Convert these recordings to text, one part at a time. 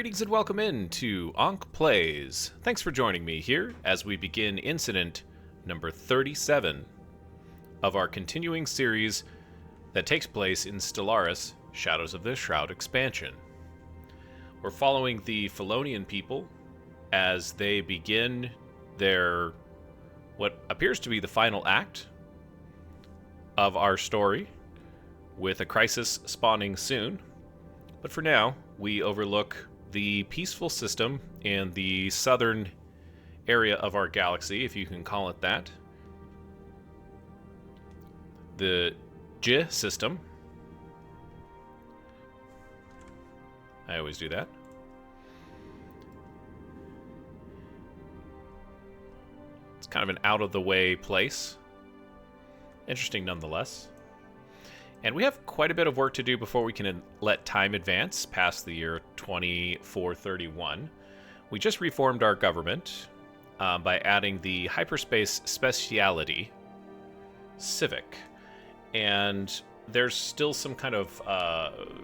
Greetings and welcome in to Ankh Plays. Thanks for joining me here as we begin incident number 37 of our continuing series that takes place in Stellaris, Shadows of the Shroud expansion. We're following the Felonian people as they begin their what appears to be the final act of our story, with a crisis spawning soon. But for now, we overlook the peaceful system in the southern area of our galaxy, if you can call it that. The J system. I always do that. It's kind of an out-of-the-way place. Interesting nonetheless. And we have quite a bit of work to do before we can let time advance past the year 2431. We just reformed our government by adding the hyperspace speciality, Civic. And there's still some kind of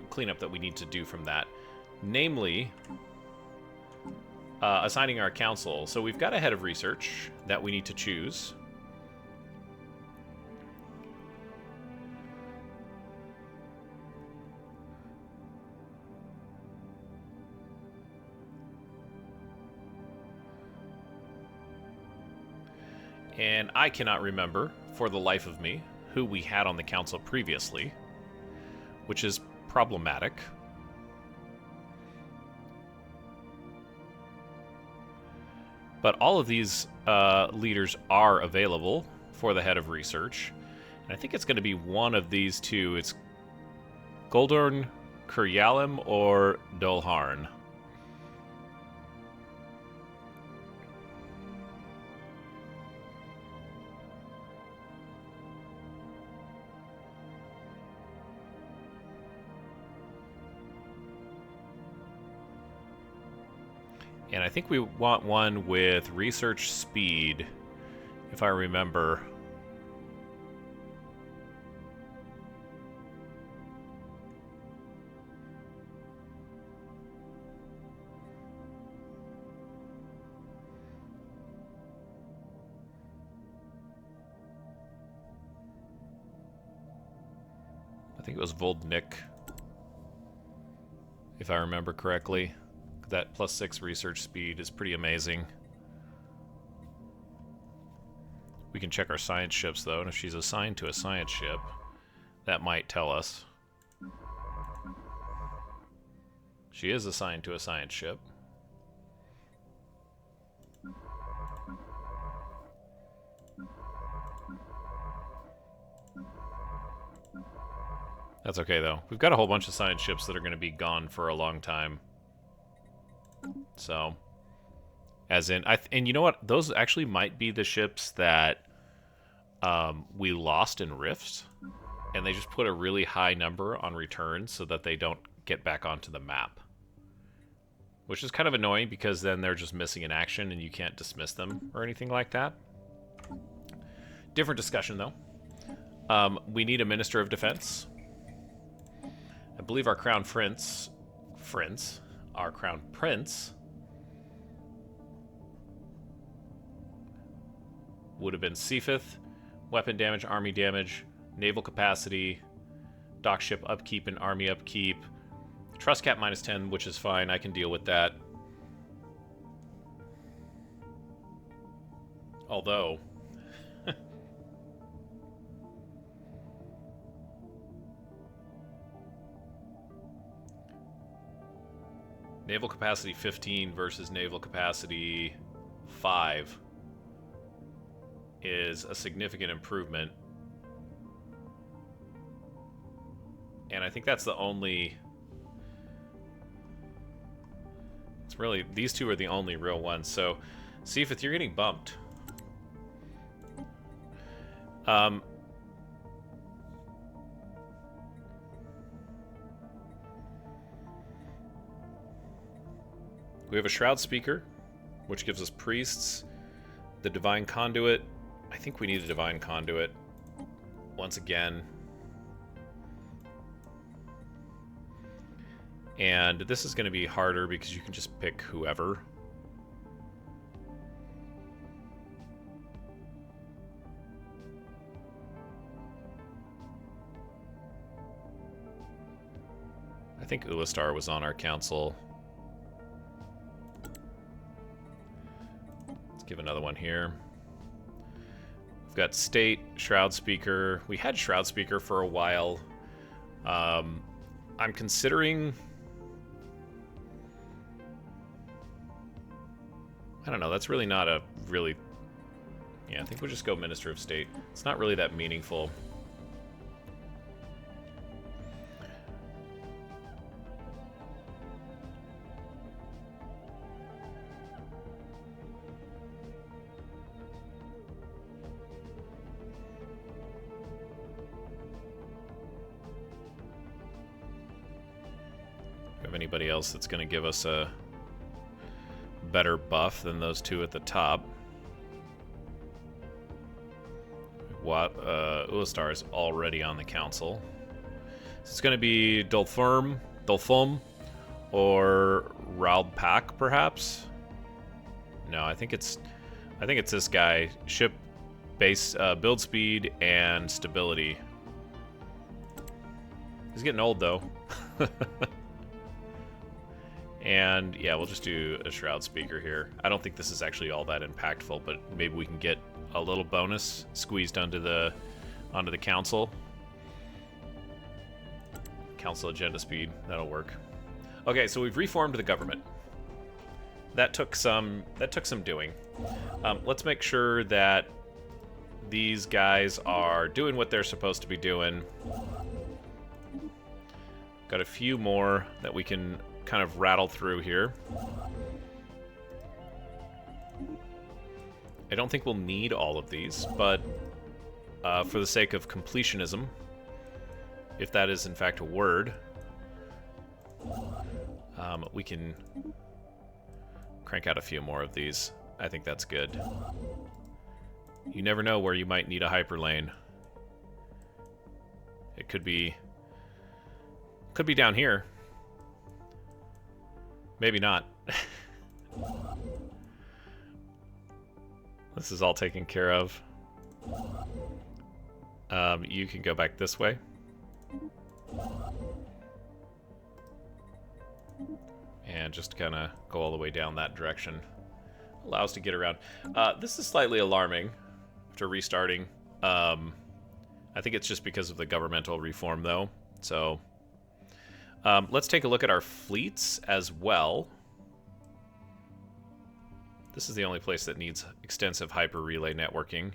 cleanup that we need to do from that. Namely, assigning our council. So we've got a head of research that we need to choose. And I cannot remember, for the life of me, who we had on the council previously, which is problematic. But all of these leaders are available for the head of research. And I think it's going to be one of these two. It's Goldorn, Kuryalim, or Dolharn. And I think we want one with research speed, if I remember. I think it was Voldnik, if I remember correctly. That +6 research speed is pretty amazing. We can check our science ships, though, and if she's assigned to a science ship, that might tell us. She is assigned to a science ship. That's okay, though. We've got a whole bunch of science ships that are going to be gone for a long time. So, as in, and you know what? Those actually might be the ships that we lost in Rifts, and they just put a really high number on returns so that they don't get back onto the map. Which is kind of annoying because then they're just missing in action and you can't dismiss them or anything like that. Different discussion, though. We need a Minister of Defense. I believe our Crown Prince... Our Crown Prince would have been Seafith, weapon damage, army damage, naval capacity, dock ship upkeep and army upkeep, trust cap -10, which is fine, I can deal with that. Although, naval capacity 15 versus naval capacity 5 is a significant improvement. And I think that's the only... It's really... These two are the only real ones. So, see if you're getting bumped. We have a Shroud Speaker, which gives us priests. The Divine Conduit. I think we need a Divine Conduit. Once again. And this is going to be harder because you can just pick whoever. I think Ulastar was on our council. Let's give another one here. We've got State, Shroud Speaker. We had Shroud Speaker for a while. I'm considering... I don't know, that's really not a really... Yeah, I think we'll just go Minister of State. It's not really that meaningful. Have anybody else that's going to give us a better buff than those two at the top? Ulastar is already on the council. So it's going to be Dolfum, or Raldpak, perhaps. No, I think it's this guy. Ship base build speed and stability. He's getting old though. And yeah, we'll just do a Shroud Speaker here. I don't think this is actually all that impactful, but maybe we can get a little bonus squeezed onto the council. Council agenda speed, that'll work. Okay, so we've reformed the government. That took some doing. Let's make sure that these guys are doing what they're supposed to be doing. Got a few more that we can kind of rattle through here. I don't think we'll need all of these, but for the sake of completionism, if that is in fact a word, we can crank out a few more of these. I think that's good. You never know where you might need a hyperlane. It could be down here. Maybe not. This is all taken care of. You can go back this way. And just kind of go all the way down that direction. Allow us to get around. This is slightly alarming after restarting. I think it's just because of the governmental reform, though. So let's take a look at our fleets as well. This is the only place that needs extensive hyper relay networking,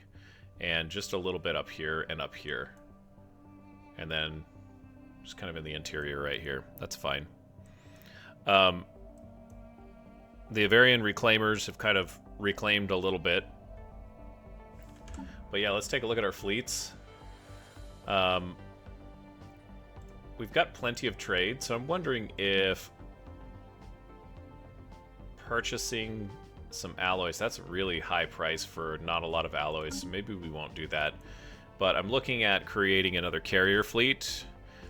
and just a little bit up here and up here. And then just kind of in the interior right here. That's fine. The Avarian reclaimers have kind of reclaimed a little bit. But yeah, let's take a look at our fleets. We've got plenty of trade, so I'm wondering if purchasing some alloys, that's a really high price for not a lot of alloys, so maybe we won't do that. But I'm looking at creating another carrier fleet,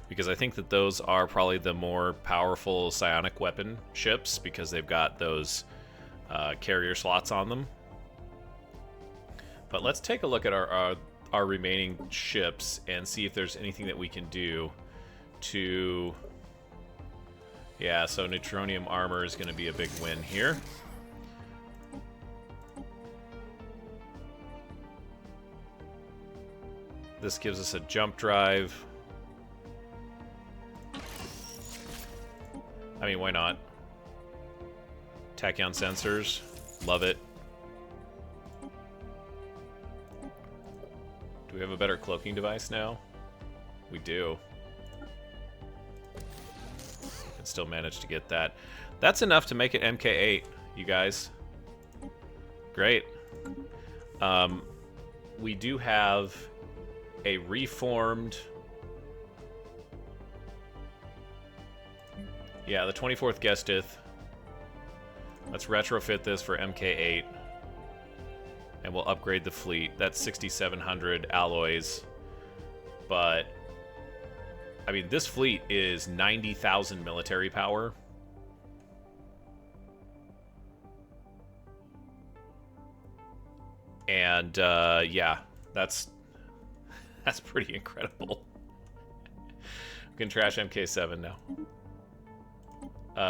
because I think that those are probably the more powerful psionic weapon ships, because they've got those carrier slots on them. But let's take a look at our remaining ships and see if there's anything that we can do to... Yeah, so neutronium armor is going to be a big win here. This gives us a jump drive. I mean, why not? Tachyon sensors. Love it. Do we have a better cloaking device now? We do. Can still manage to get that. That's enough to make it MK8, you guys. Great. We do have a reformed... Yeah, the 24th Gestith. Let's retrofit this for MK8. And we'll upgrade the fleet. That's 6,700 alloys. But I mean, this fleet is 90,000 military power. And, yeah, that's pretty incredible. We can trash MK7 now.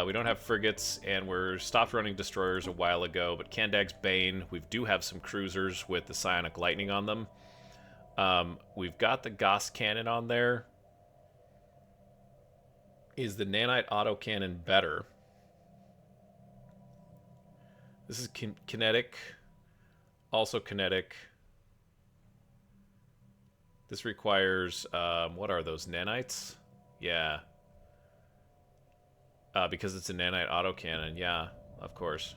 We don't have frigates, and we're stopped running destroyers a while ago, but Kandag's Bane, we do have some cruisers with the psionic lightning on them. We've got the Gauss cannon on there. Is the nanite autocannon better? This is kinetic. Also kinetic. This requires, what are those, nanites? Yeah. Because it's a nanite autocannon, yeah, of course.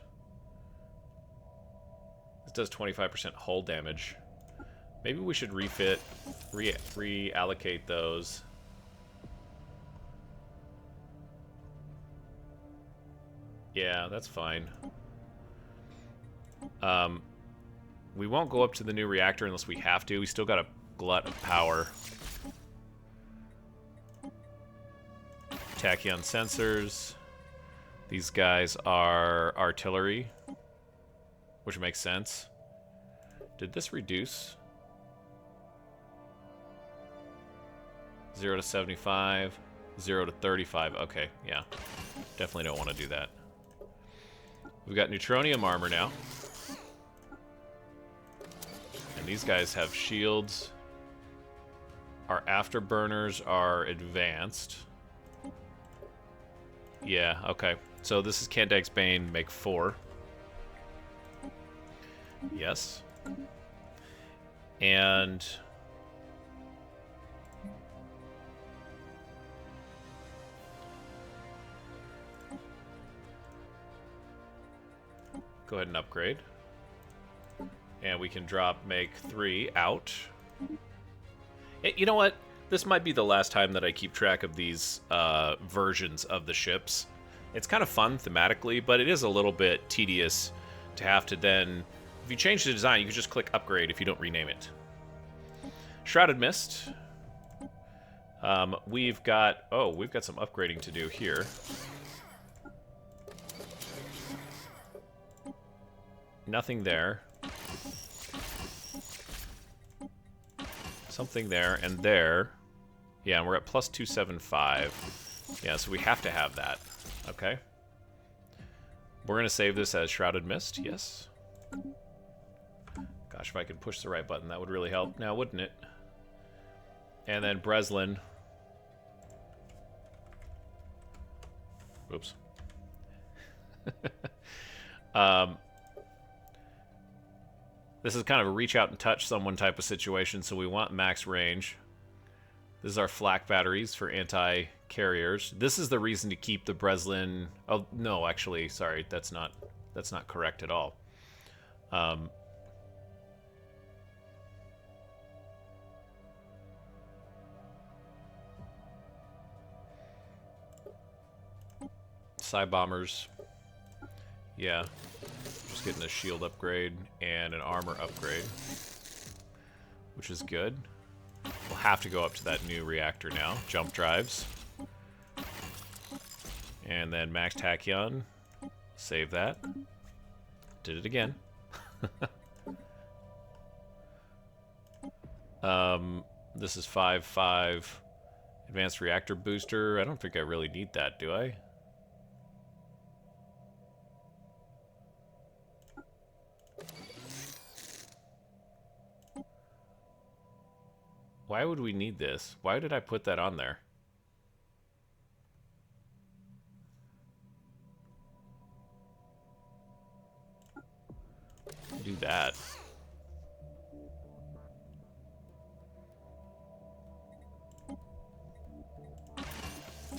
This does 25% hull damage. Maybe we should reallocate those. Yeah, that's fine. We won't go up to the new reactor unless we have to. We still got a glut of power. Tachyon sensors. These guys are artillery, which makes sense. Did this reduce? 0 to 75, 0 to 35. Okay, yeah. Definitely don't want to do that. We've got neutronium armor now. And these guys have shields. Our afterburners are advanced. Yeah, okay. So this is Kandag's Bane, make 4. Yes. And go ahead and upgrade. And we can drop make 3 out. You know what? This might be the last time that I keep track of these versions of the ships. It's kind of fun thematically, but it is a little bit tedious to have to then... If you change the design, you can just click upgrade if you don't rename it. Shrouded Mist. We've got some upgrading to do here. Nothing there. Something there and there. Yeah, and we're at plus 275. Yeah, so we have to have that. Okay. We're going to save this as Shrouded Mist, yes. Gosh, if I could push the right button, that would really help now, wouldn't it? And then Breslin. Oops. This is kind of a reach out and touch someone type of situation, so we want max range. This is our flak batteries for anti-carriers. This is the reason to keep the Breslin... Oh, no, actually, sorry, that's not correct at all. Psy bombers. Yeah. Just getting a shield upgrade and an armor upgrade, which is good. We'll have to go up to that new reactor now. Jump drives. And then max tachyon. Save that. Did it again. This is 5.5 advanced reactor booster. I don't think I really need that, do I? Why would we need this? Why did I put that on there? Do that. Oh,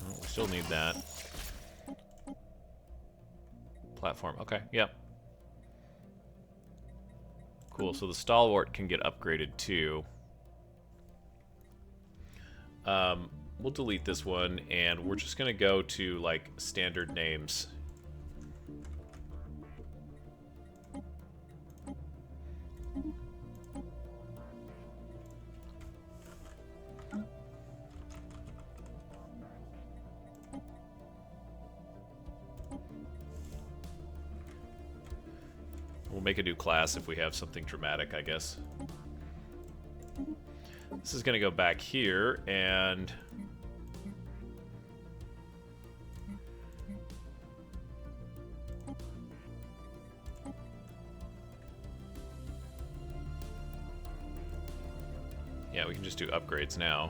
we still need that. Platform. Okay, yep. Cool, so the stalwart can get upgraded too. We'll delete this one, and we're just gonna go to, like, standard names. make a new class if we have something dramatic, I guess. This is going to go back here, and... yeah, we can just do upgrades now.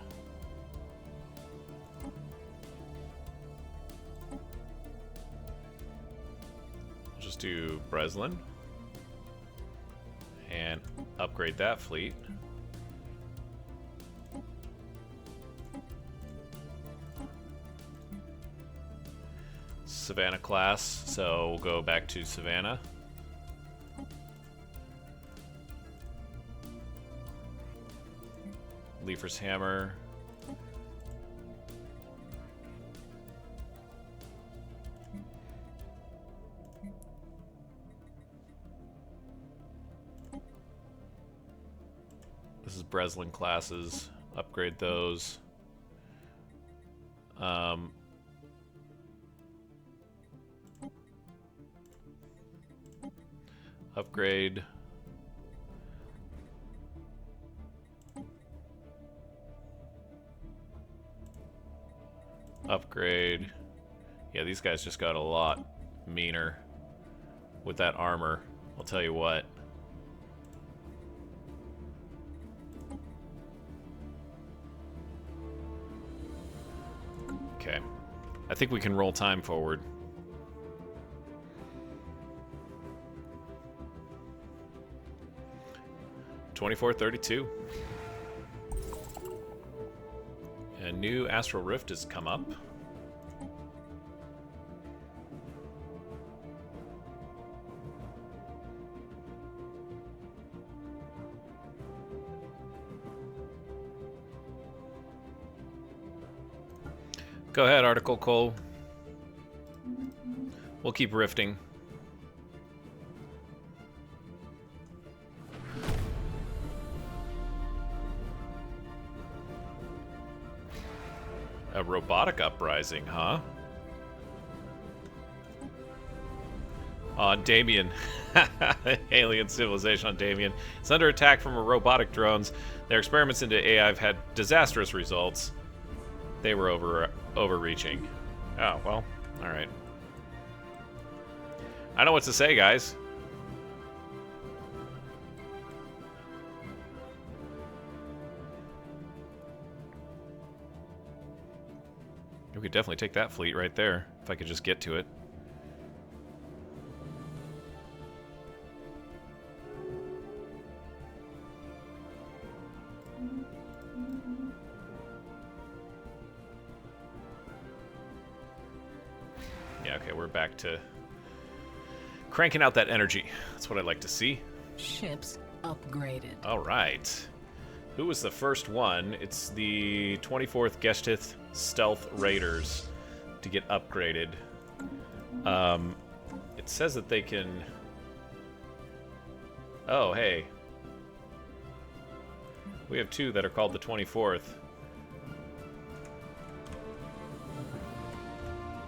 We'll just do Breslin. And upgrade that fleet. Savannah class, so we'll go back to Savannah. Leifer's Hammer. This is Breslin classes. Upgrade those. Upgrade. Upgrade. Yeah, these guys just got a lot meaner with that armor. I'll tell you what. Okay. I think we can roll time forward. $24.32. A new Astral Rift has come up. Go ahead, Article Cole. We'll keep rifting. A robotic uprising, huh? On Damien. Alien civilization on Damien. It's under attack from robotic drones. Their experiments into AI have had disastrous results. They were overreaching. Oh, well, alright. I know what to say, guys. We could definitely take that fleet right there, if I could just get to it. Yeah, okay, we're back to cranking out that energy. That's what I'd like to see. Ships upgraded. All right. Who was the first one? It's the 24th Geshtith Stealth Raiders to get upgraded. It says that they can... oh, hey. We have two that are called the 24th.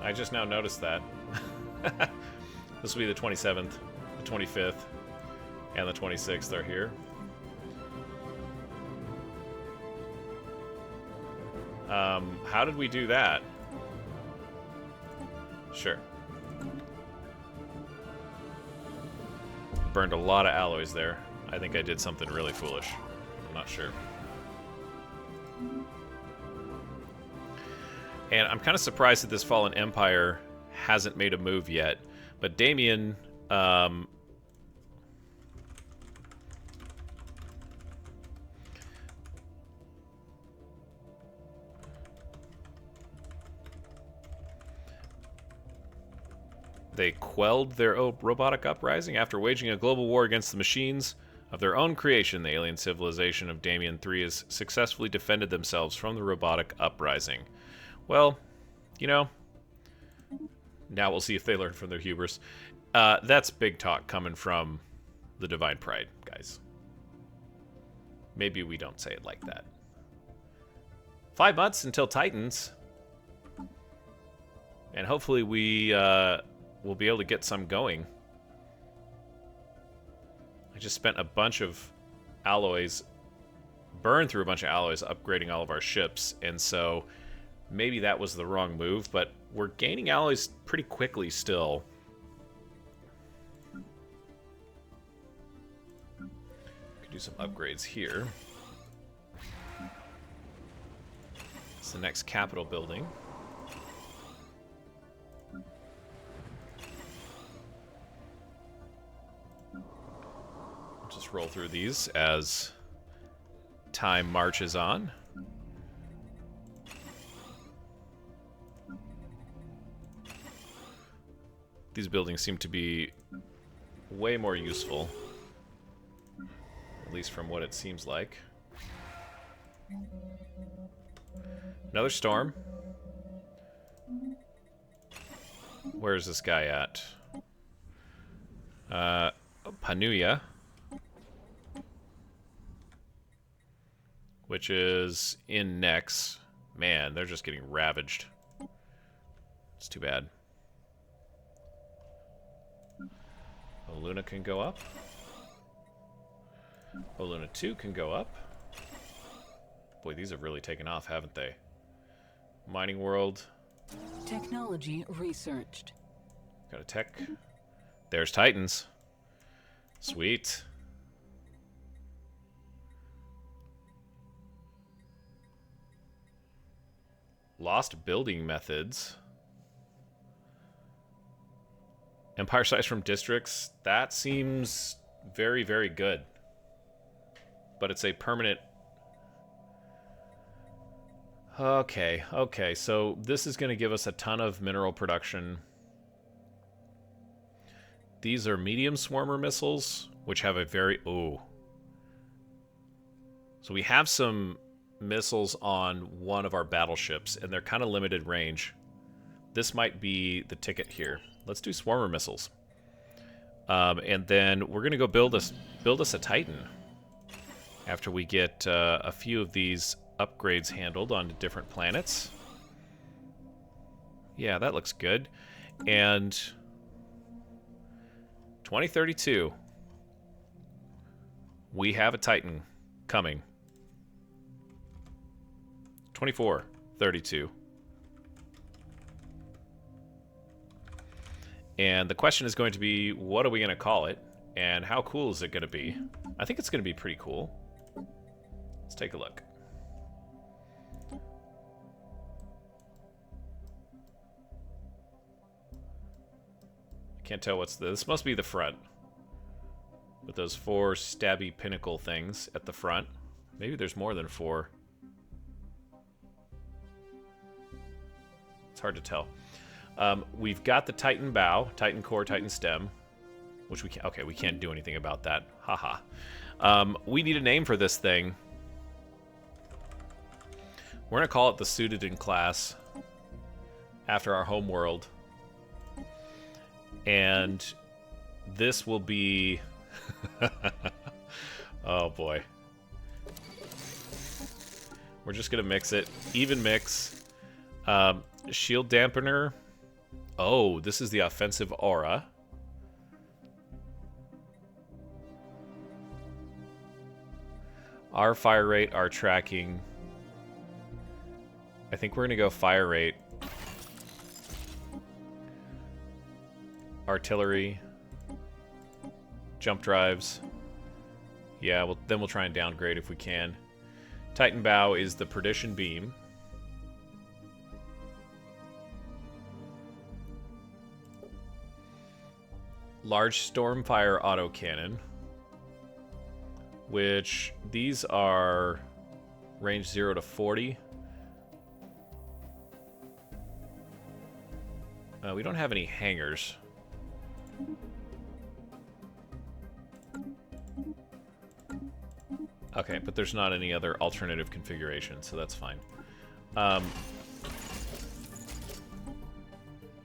I just now noticed that. This will be the 27th, the 25th, and the 26th are here. How did we do that? Sure. Burned a lot of alloys there. I think I did something really foolish. I'm not sure. And I'm kind of surprised that this Fallen Empire hasn't made a move yet. But Damien... they quelled their robotic uprising after waging a global war against the machines of their own creation. The alien civilization of Damien 3 has successfully defended themselves from the robotic uprising. Well, you know, now we'll see if they learn from their hubris. That's big talk coming from the Divine Pryde, guys. Maybe we don't say it like that. 5 months until Titans. And hopefully we'll be able to get some going. I just spent a bunch of alloys, burned through a bunch of alloys upgrading all of our ships, and so maybe that was the wrong move, but we're gaining alloys pretty quickly still. Could do some upgrades here. It's the next capital building. Just roll through these as time marches on. These buildings seem to be way more useful, at least from what it seems like. Another storm. Where is this guy at? Panuya, which is in Nex. Man, they're just getting ravaged. It's too bad. Oh, Luna can go up. Oh, Luna 2 can go up. Boy, these have really taken off, haven't they? Mining world. Technology researched. Got a tech. There's Titans. Sweet. Lost building methods. Empire size from districts. That seems very, very good. But it's a permanent... Okay, so this is going to give us a ton of mineral production. These are medium swarmer missiles, which have a very... Ooh. So we have some missiles on one of our battleships, and they're kind of limited range. This might be the ticket here. Let's do swarmer missiles. And then we're going to go build us a Titan after we get a few of these upgrades handled on different planets. Yeah, that looks good. And 2032, we have a Titan coming. 2432. And the question is going to be, what are we going to call it? And how cool is it going to be? I think it's going to be pretty cool. Let's take a look. Can't tell what's this. Must be the front. With those 4 stabby pinnacle things at the front. Maybe there's more than 4. It's hard to tell. We've got the Titan bow, Titan core, Titan stem, which we can't. Okay, we can't do anything about that. Haha. We need a name for this thing. We're gonna call it the Suited class after our home world, and this will be. Oh boy. We're just gonna mix it, even mix. Shield dampener. Oh, this is the offensive aura. Our fire rate, our tracking. I think we're going to go fire rate. Artillery. Jump drives. Yeah, then we'll try and downgrade if we can. Titan bow is the perdition beam. Large stormfire autocannon, which these are range 0 to 40. We don't have any hangars. Okay, but there's not any other alternative configuration, so that's fine. I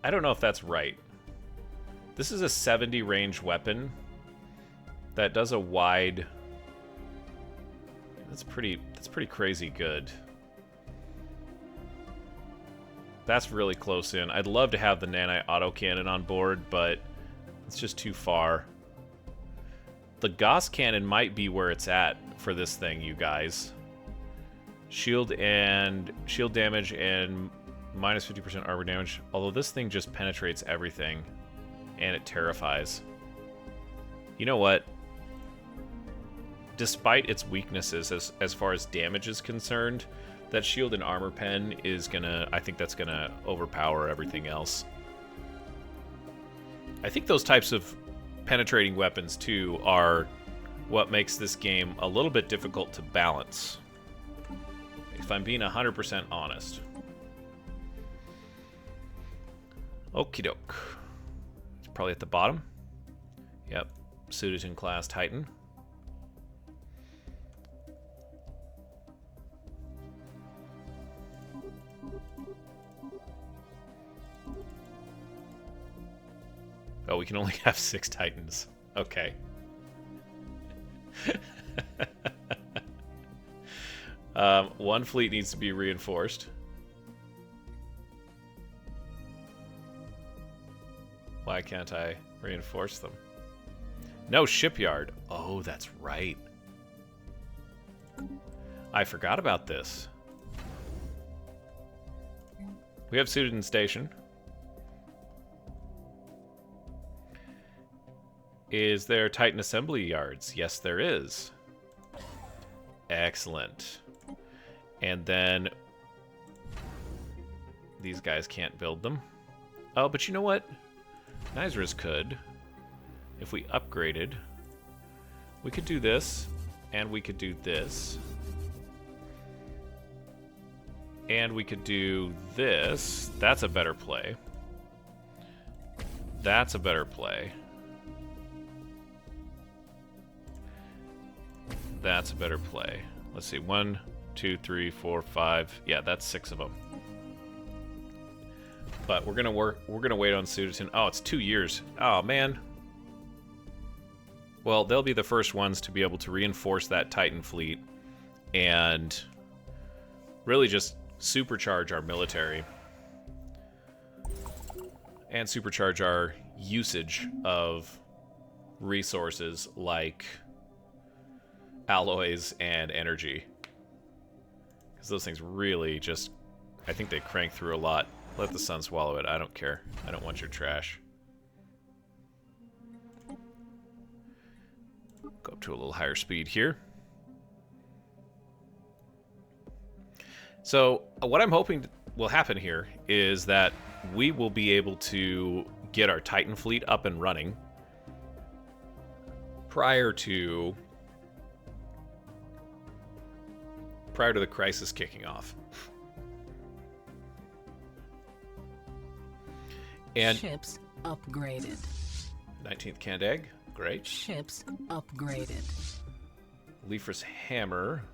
don't know if that's right. This is a 70 range weapon that does a wide. That's pretty crazy good. That's really close in. I'd love to have the nanite autocannon on board, but it's just too far. the Gauss cannon might be where it's at for this thing, you guys. Shield damage and minus 50% armor damage. Although this thing just penetrates everything, and it terrifies. You know what? Despite its weaknesses as far as damage is concerned, that shield and armor pen is gonna... I think that's gonna overpower everything else. I think those types of penetrating weapons, too, are what makes this game a little bit difficult to balance. If I'm being 100% honest. Okie doke. It's probably at the bottom. Yep. Suited class Titan. Oh, we can only have 6 Titans. Okay. One fleet needs to be reinforced. Why can't I reinforce them? No shipyard. Oh, that's right. I forgot about this. We have Suited Station. Is there Titan assembly yards? Yes, there is. Excellent. And then these guys can't build them. Oh, but you know what? Nizras could. If we upgraded, we could do this, and we could do this. And we could do this. That's a better play. That's a better play. That's a better play. Let's see. 1, 2, 3, 4, 5. Yeah, that's 6 of them. But we're gonna wait on Suditon. Oh, it's 2 years. Oh man. Well, they'll be the first ones to be able to reinforce that Titan fleet and really just supercharge our military and supercharge our usage of resources like alloys and energy, because those things really just, I think they crank through a lot. Let the sun swallow it. I don't care. I don't want your trash. Go up to a little higher speed here. So what I'm hoping will happen here is that we will be able to get our Titan fleet up and running prior to the crisis kicking off. And ships upgraded. 19th Candag, great. Ships upgraded. Lyra's hammer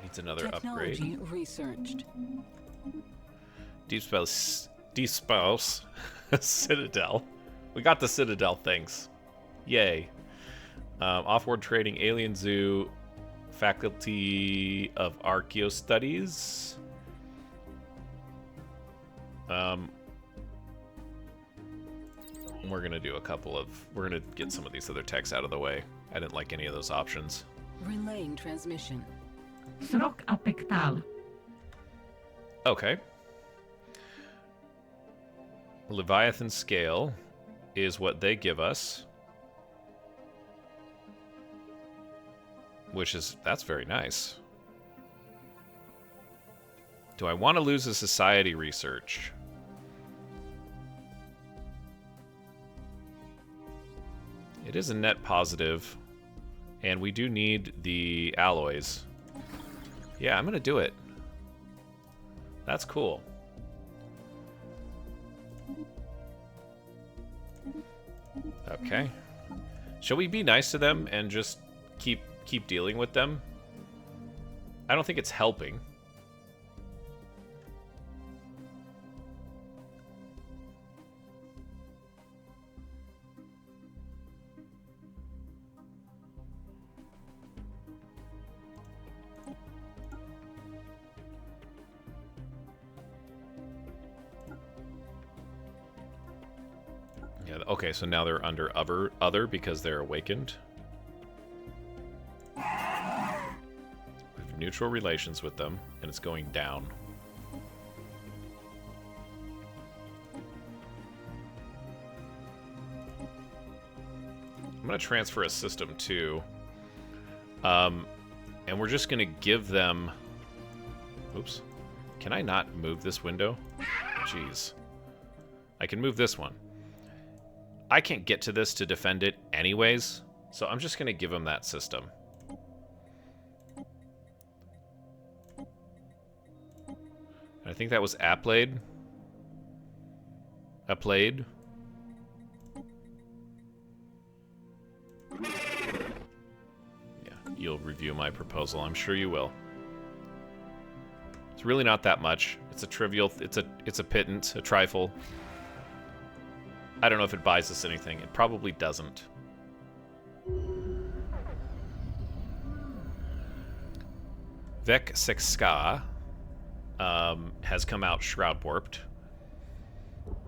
needs another Technology upgrade. Researched. Deep Spouse Citadel. We got the Citadel, thanks. Yay. Offboard trading, alien zoo, Faculty of Archaeo Studies. We're gonna do we're gonna get some of these other techs out of the way. I didn't like any of those options. Relaying transmission. Srok apektal. Okay. Leviathan scale is what they give us. That's very nice. Do I want to lose a society research? It is a net positive, and we do need the alloys. Yeah, I'm gonna do it. That's cool. Okay. Shall we be nice to them and just keep dealing with them? I don't think it's helping. Okay, so now they're under other because they're awakened. We have neutral relations with them, and it's going down. I'm going to transfer a system too. And we're just going to give them... Oops. Can I not move this window? Jeez. I can move this one. I can't get to this to defend it anyways, so I'm just going to give them that system. I think that was Applade. Applade. You'll review my proposal. I'm sure you will. It's really not that much. It's a trivial... It's a pittance, a trifle. I don't know if it buys us anything. It probably doesn't. Vec Sexka has come out shroud warped.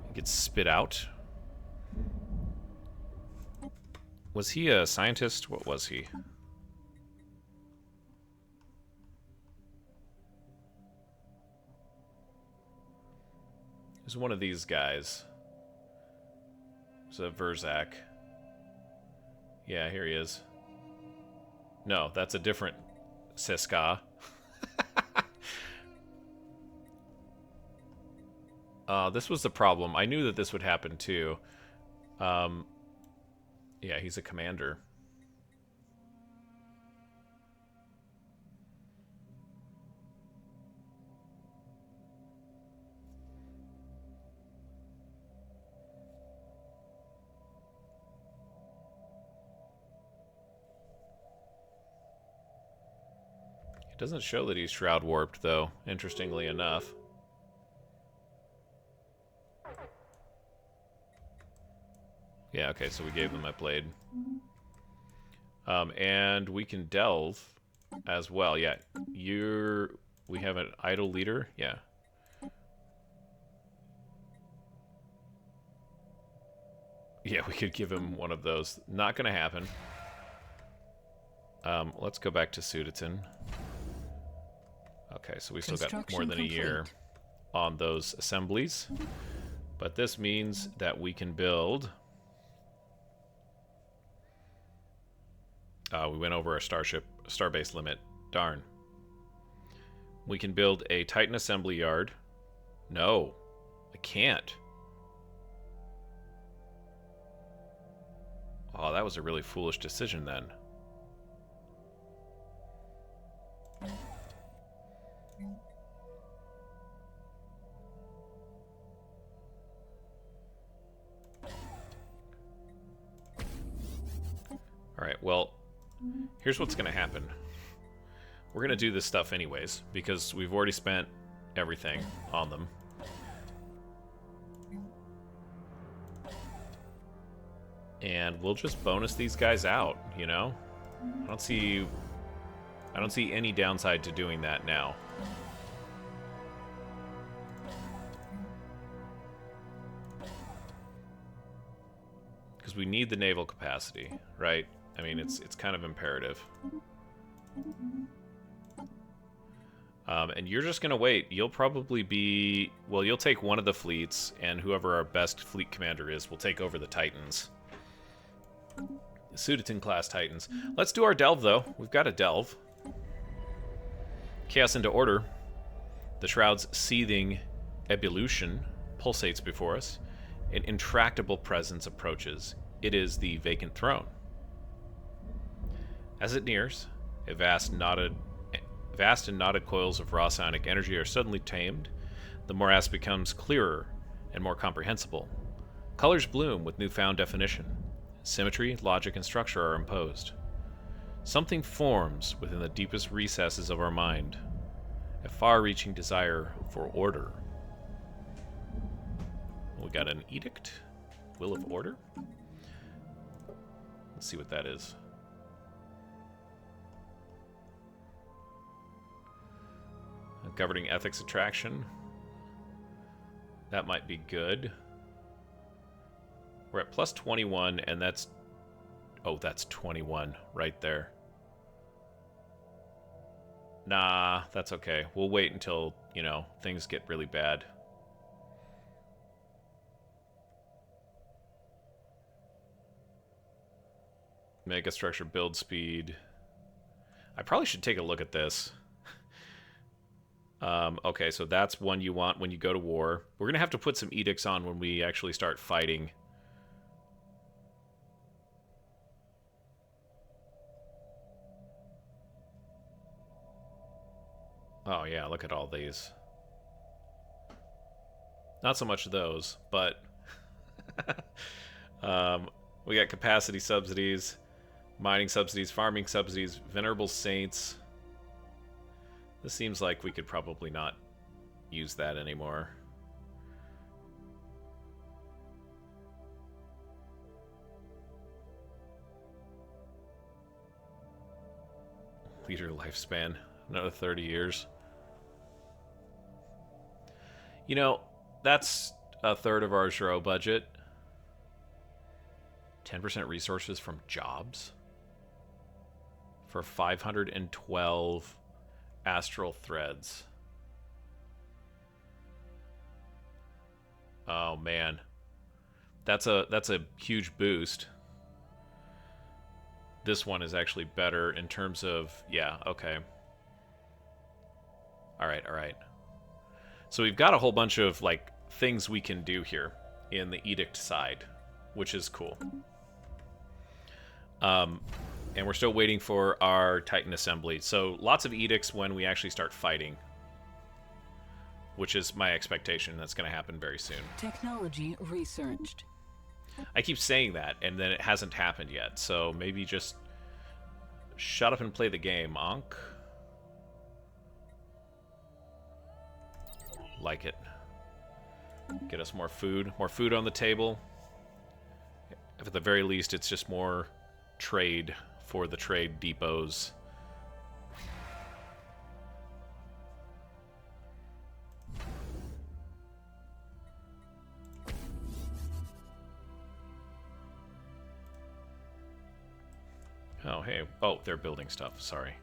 He gets spit out. Was he a scientist? What was he? He's one of these guys. It's a Verzak. Yeah, here he is. No, that's a different Siska. This was the problem. I knew that this would happen too. Yeah, he's a commander. It doesn't show that he's shroud warped, though, interestingly enough. Yeah, okay, so we gave them that blade. And we can delve as well. Yeah, we have an idle leader. Yeah. Yeah, we could give him one of those. Not gonna happen. Let's go back to Suditon. Okay, so we still got more than a year on those assemblies. But this means that we can build... we went over our starbase limit. Darn. We can build a Titan assembly yard. No, I can't. Oh, that was a really foolish decision then. Alright, well, here's what's going to happen. We're going to do this stuff anyways, because we've already spent everything on them. And we'll just bonus these guys out, you know? I don't see any downside to doing that now. Because we need the naval capacity, right? I mean, it's kind of imperative. And you're just going to wait. You'll probably be... Well, you'll take one of the fleets, and whoever our best fleet commander is will take over the Titans. The Suditon-class Titans. Let's do our delve, though. We've got a delve. Chaos into order. The Shroud's seething ebullition pulsates before us. An intractable presence approaches. It is the vacant throne. As it nears, vast and knotted coils of raw psionic energy are suddenly tamed. The morass becomes clearer and more comprehensible. Colors bloom with newfound definition. Symmetry, logic, and structure are imposed. Something forms within the deepest recesses of our mind. A far-reaching desire for order. We got an edict. Will of order. Let's see what that is. Governing ethics attraction. That might be good. We're at plus 21, and that's... Oh, that's 21 right there. Nah, that's okay. We'll wait until, you know, things get really bad. Megastructure build speed. I probably should take a look at this. Okay, so that's one you want when you go to war. We're going to have to put some edicts on when we actually start fighting. Oh yeah, look at all these. Not so much those, but we got capacity subsidies, mining subsidies, farming subsidies, venerable saints. This seems like we could probably not use that anymore. Leader lifespan, another 30 years. You know, that's a third of our Shroud budget. 10% resources from jobs for 512 astral threads. Oh man, that's a huge boost. This one is actually better in terms of, yeah, okay. All right. So we've got a whole bunch of like things we can do here in the edict side, which is cool. And we're still waiting for our Titan assembly. So lots of edicts when we actually start fighting, which is my expectation. That's going to happen very soon. Technology researched. I keep saying that, and then it hasn't happened yet. So maybe just shut up and play the game, Ankh. Like it. Get us more food. More food on the table. If at the very least it's just more trade for the trade depots. Oh, hey. Oh, they're building stuff. Sorry.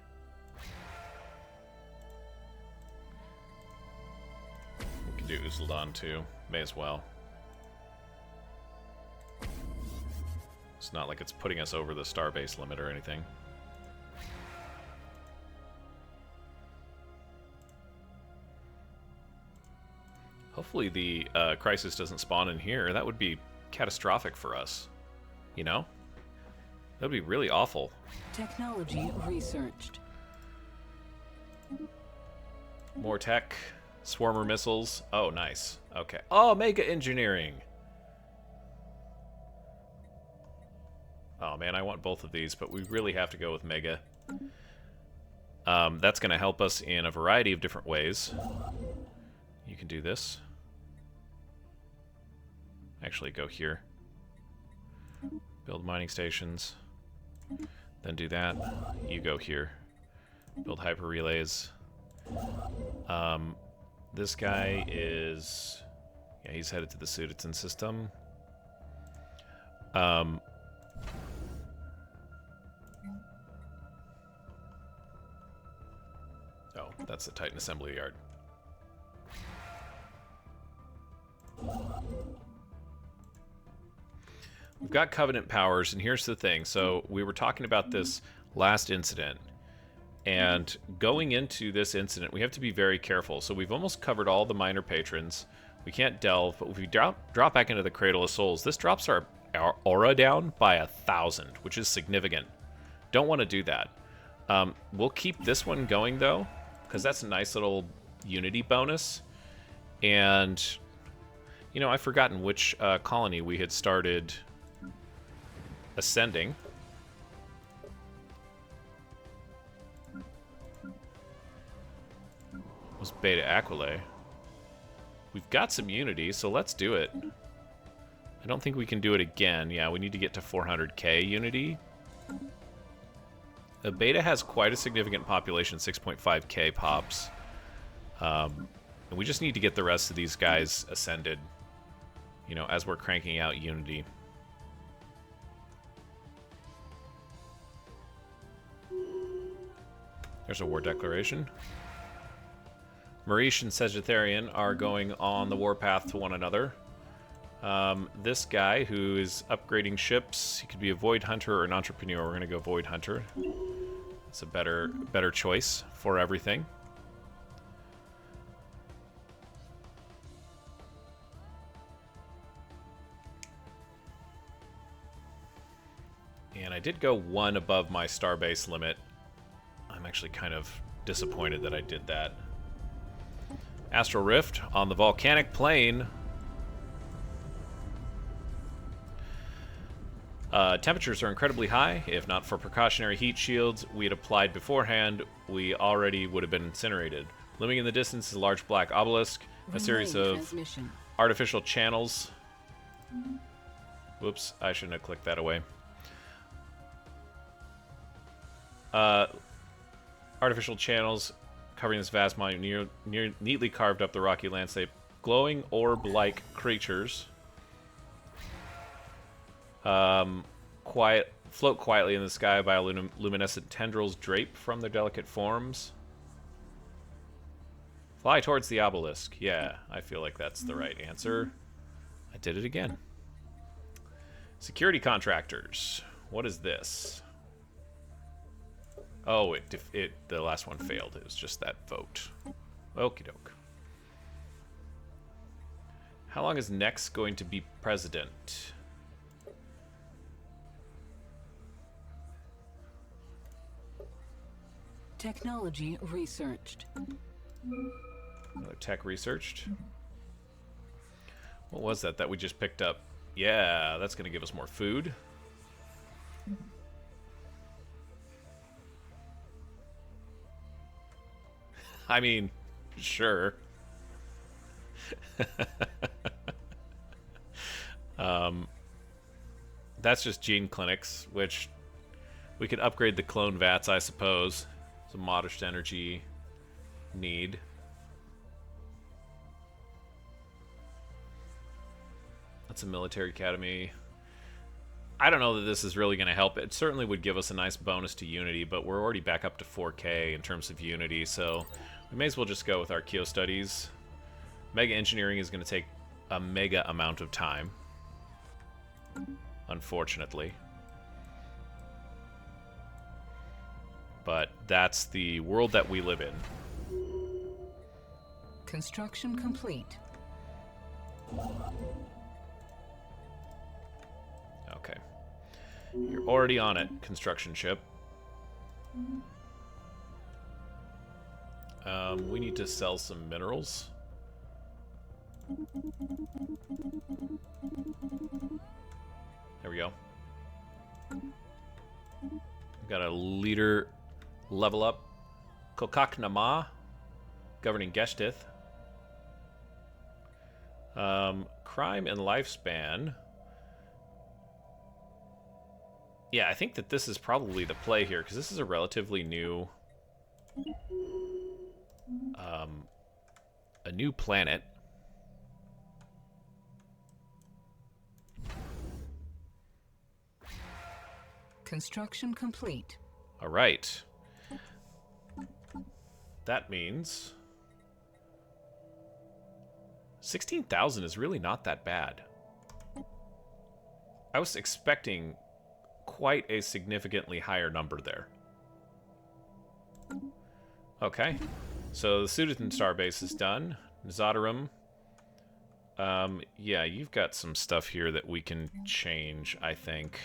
We can do Uzaldon too. May as well. It's not like it's putting us over the starbase limit or anything. Hopefully the crisis doesn't spawn in here. That would be catastrophic for us. You know? That would be really awful. Technology researched. More tech. Swarmer missiles. Oh, nice. Okay. Oh, mega engineering. Oh, man, I want both of these, but we really have to go with mega. That's going to help us in a variety of different ways. You can do this. Actually, go here. Build mining stations. Then do that. You go here. Build hyper relays. This guy is... Yeah, he's headed to the Sudeton system. Oh, that's the Titan assembly yard. We've got Covenant powers, and here's the thing. So we were talking about this last incident, and going into this incident, we have to be very careful. So we've almost covered all the minor patrons. We can't delve, but if we drop back into the Cradle of Souls, this drops our aura down by 1,000, which is significant. Don't want to do that. We'll keep this one going, though, because that's a nice little unity bonus. And, you know, I've forgotten which colony we had started ascending. It was Beta Aquilae. We've got some unity, so let's do it. I don't think we can do it again. Yeah, we need to get to 400k unity. The Beta has quite a significant population, 6.5k pops. And we just need to get the rest of these guys ascended, you know, as we're cranking out unity. There's a war declaration. Maurice and Sagittarian are going on the warpath to one another. This guy who is upgrading ships, he could be a Void Hunter or an Entrepreneur. We're going to go Void Hunter. It's a better choice for everything. And I did go one above my starbase limit. I'm actually kind of disappointed that I did that. Astral Rift on the volcanic plane. Temperatures are incredibly high. If not for precautionary heat shields we had applied beforehand, we already would have been incinerated. Looming in the distance is a large black obelisk, a series of artificial channels. Whoops, I shouldn't have clicked that away. Artificial channels covering this vast monument, neatly carved up the rocky landscape. Glowing orb-like creatures float quietly in the sky by luminescent tendrils drape from their delicate forms. Fly towards the obelisk. Yeah, I feel like that's the right answer. I did it again. Security contractors. What is this? Oh, the last one failed. It was just that vote. Okie doke. How long is Nex going to be president? Technology researched. Another tech researched. What was that we just picked up? Yeah, that's going to give us more food. I mean, sure. That's just gene clinics, which we could upgrade the clone vats, I suppose. Some modest energy need. That's a military academy. I don't know that this is really going to help. It certainly would give us a nice bonus to Unity, but we're already back up to 4K in terms of Unity, so we may as well just go with Archaeo Studies. Mega Engineering is going to take a mega amount of time, unfortunately. But that's the world that we live in. Construction complete. Okay. You're already on it, construction ship. We need to sell some minerals. There we go. Got a leader level up. Kokak Nama, governing Geshtith. Crime and lifespan. Yeah, I think that this is probably the play here, because this is a relatively new... a new planet. Construction complete. All right. That means 16,000 is really not that bad. I was expecting quite a significantly higher number there. Okay. So the Sudetan Starbase is done. Zadarum. Yeah, you've got some stuff here that we can change, I think.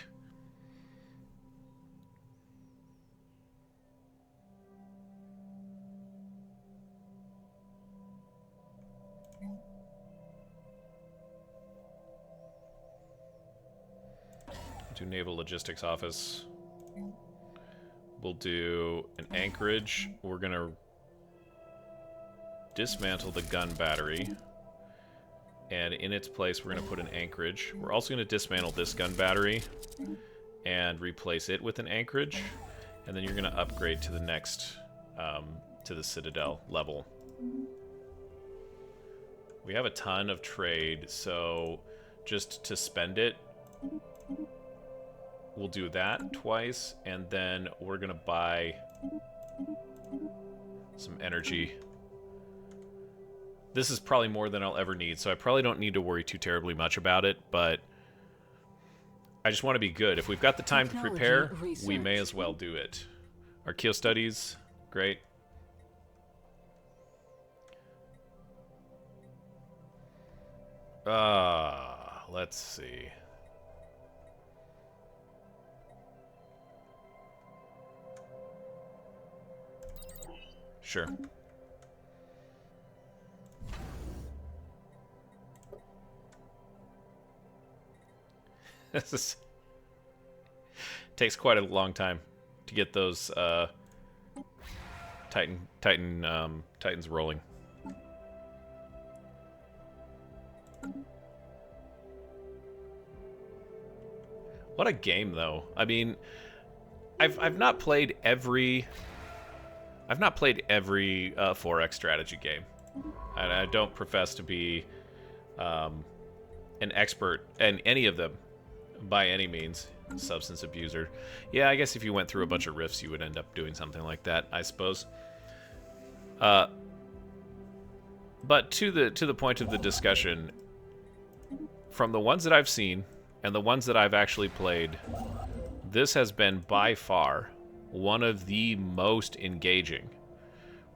Do Naval Logistics Office. We'll do an anchorage. We're going to dismantle the gun battery. And in its place, we're going to put an anchorage. We're also going to dismantle this gun battery and replace it with an anchorage. And then you're going to upgrade to the next, to the Citadel level. We have a ton of trade, so just to spend it, we'll do that twice, and then we're going to buy some energy. This is probably more than I'll ever need, so I probably don't need to worry too terribly much about it, but I just want to be good. If we've got the time to prepare, we may as well do it. Archaeo studies, great. Let's see. Sure. This takes quite a long time to get those Titans rolling. What a game, though. I mean, I've not played every 4X strategy game, and I don't profess to be an expert in any of them by any means. Substance abuser. Yeah, I guess if you went through a bunch of rifts, you would end up doing something like that, I suppose. But to the point of the discussion, from the ones that I've seen and the ones that I've actually played, this has been by far one of the most engaging.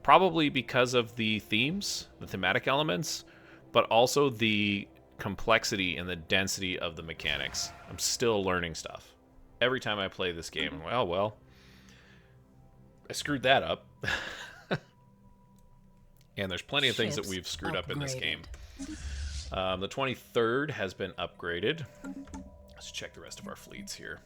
Probably because of the themes, the thematic elements, but also the complexity and the density of the mechanics. I'm still learning stuff. Every time I play this game, well, I screwed that up. And there's plenty of things that we've screwed up in this game. The 23rd has been upgraded. Let's check the rest of our fleets here.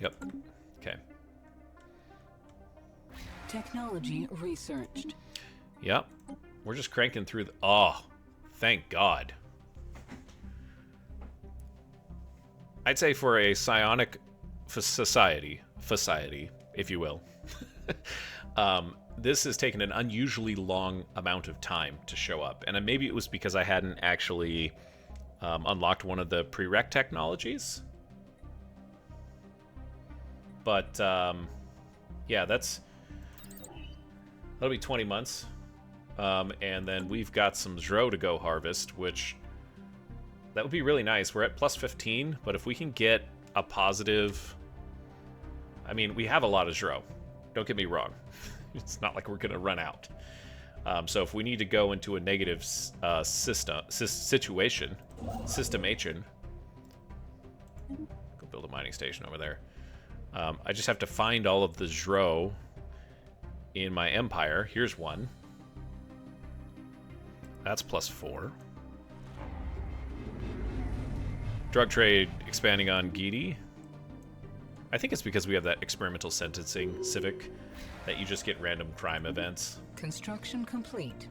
Yep. Okay. Technology researched. Yep. We're just cranking through the... Oh, thank God. I'd say for a psionic society, if you will, this has taken an unusually long amount of time to show up. And maybe it was because I hadn't actually unlocked one of the prereq technologies. But, yeah, that'll be 20 months. And then we've got some Zro to go harvest, which... that would be really nice. We're at plus 15, but if we can get a positive... I mean, we have a lot of Zro. Don't get me wrong. It's not like we're going to run out. So if we need to go into a negative situation, systemation... Go build a mining station over there. I just have to find all of the Zro in my empire. Here's one. That's plus 4. Drug trade expanding on Gidi. I think it's because we have that experimental sentencing civic that you just get random crime events. Construction complete.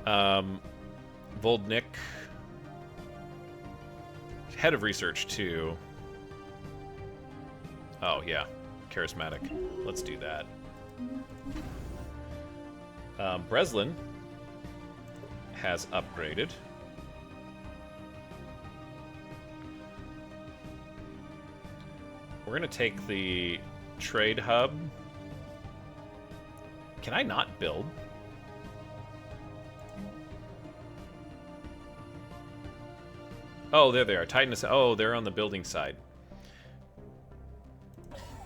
Voldnik. Head of research, too. Oh, yeah. Charismatic. Let's do that. Breslin has upgraded. We're going to take the trade hub. Can I not build? Oh, there they are. Titan is... oh, they're on the building side.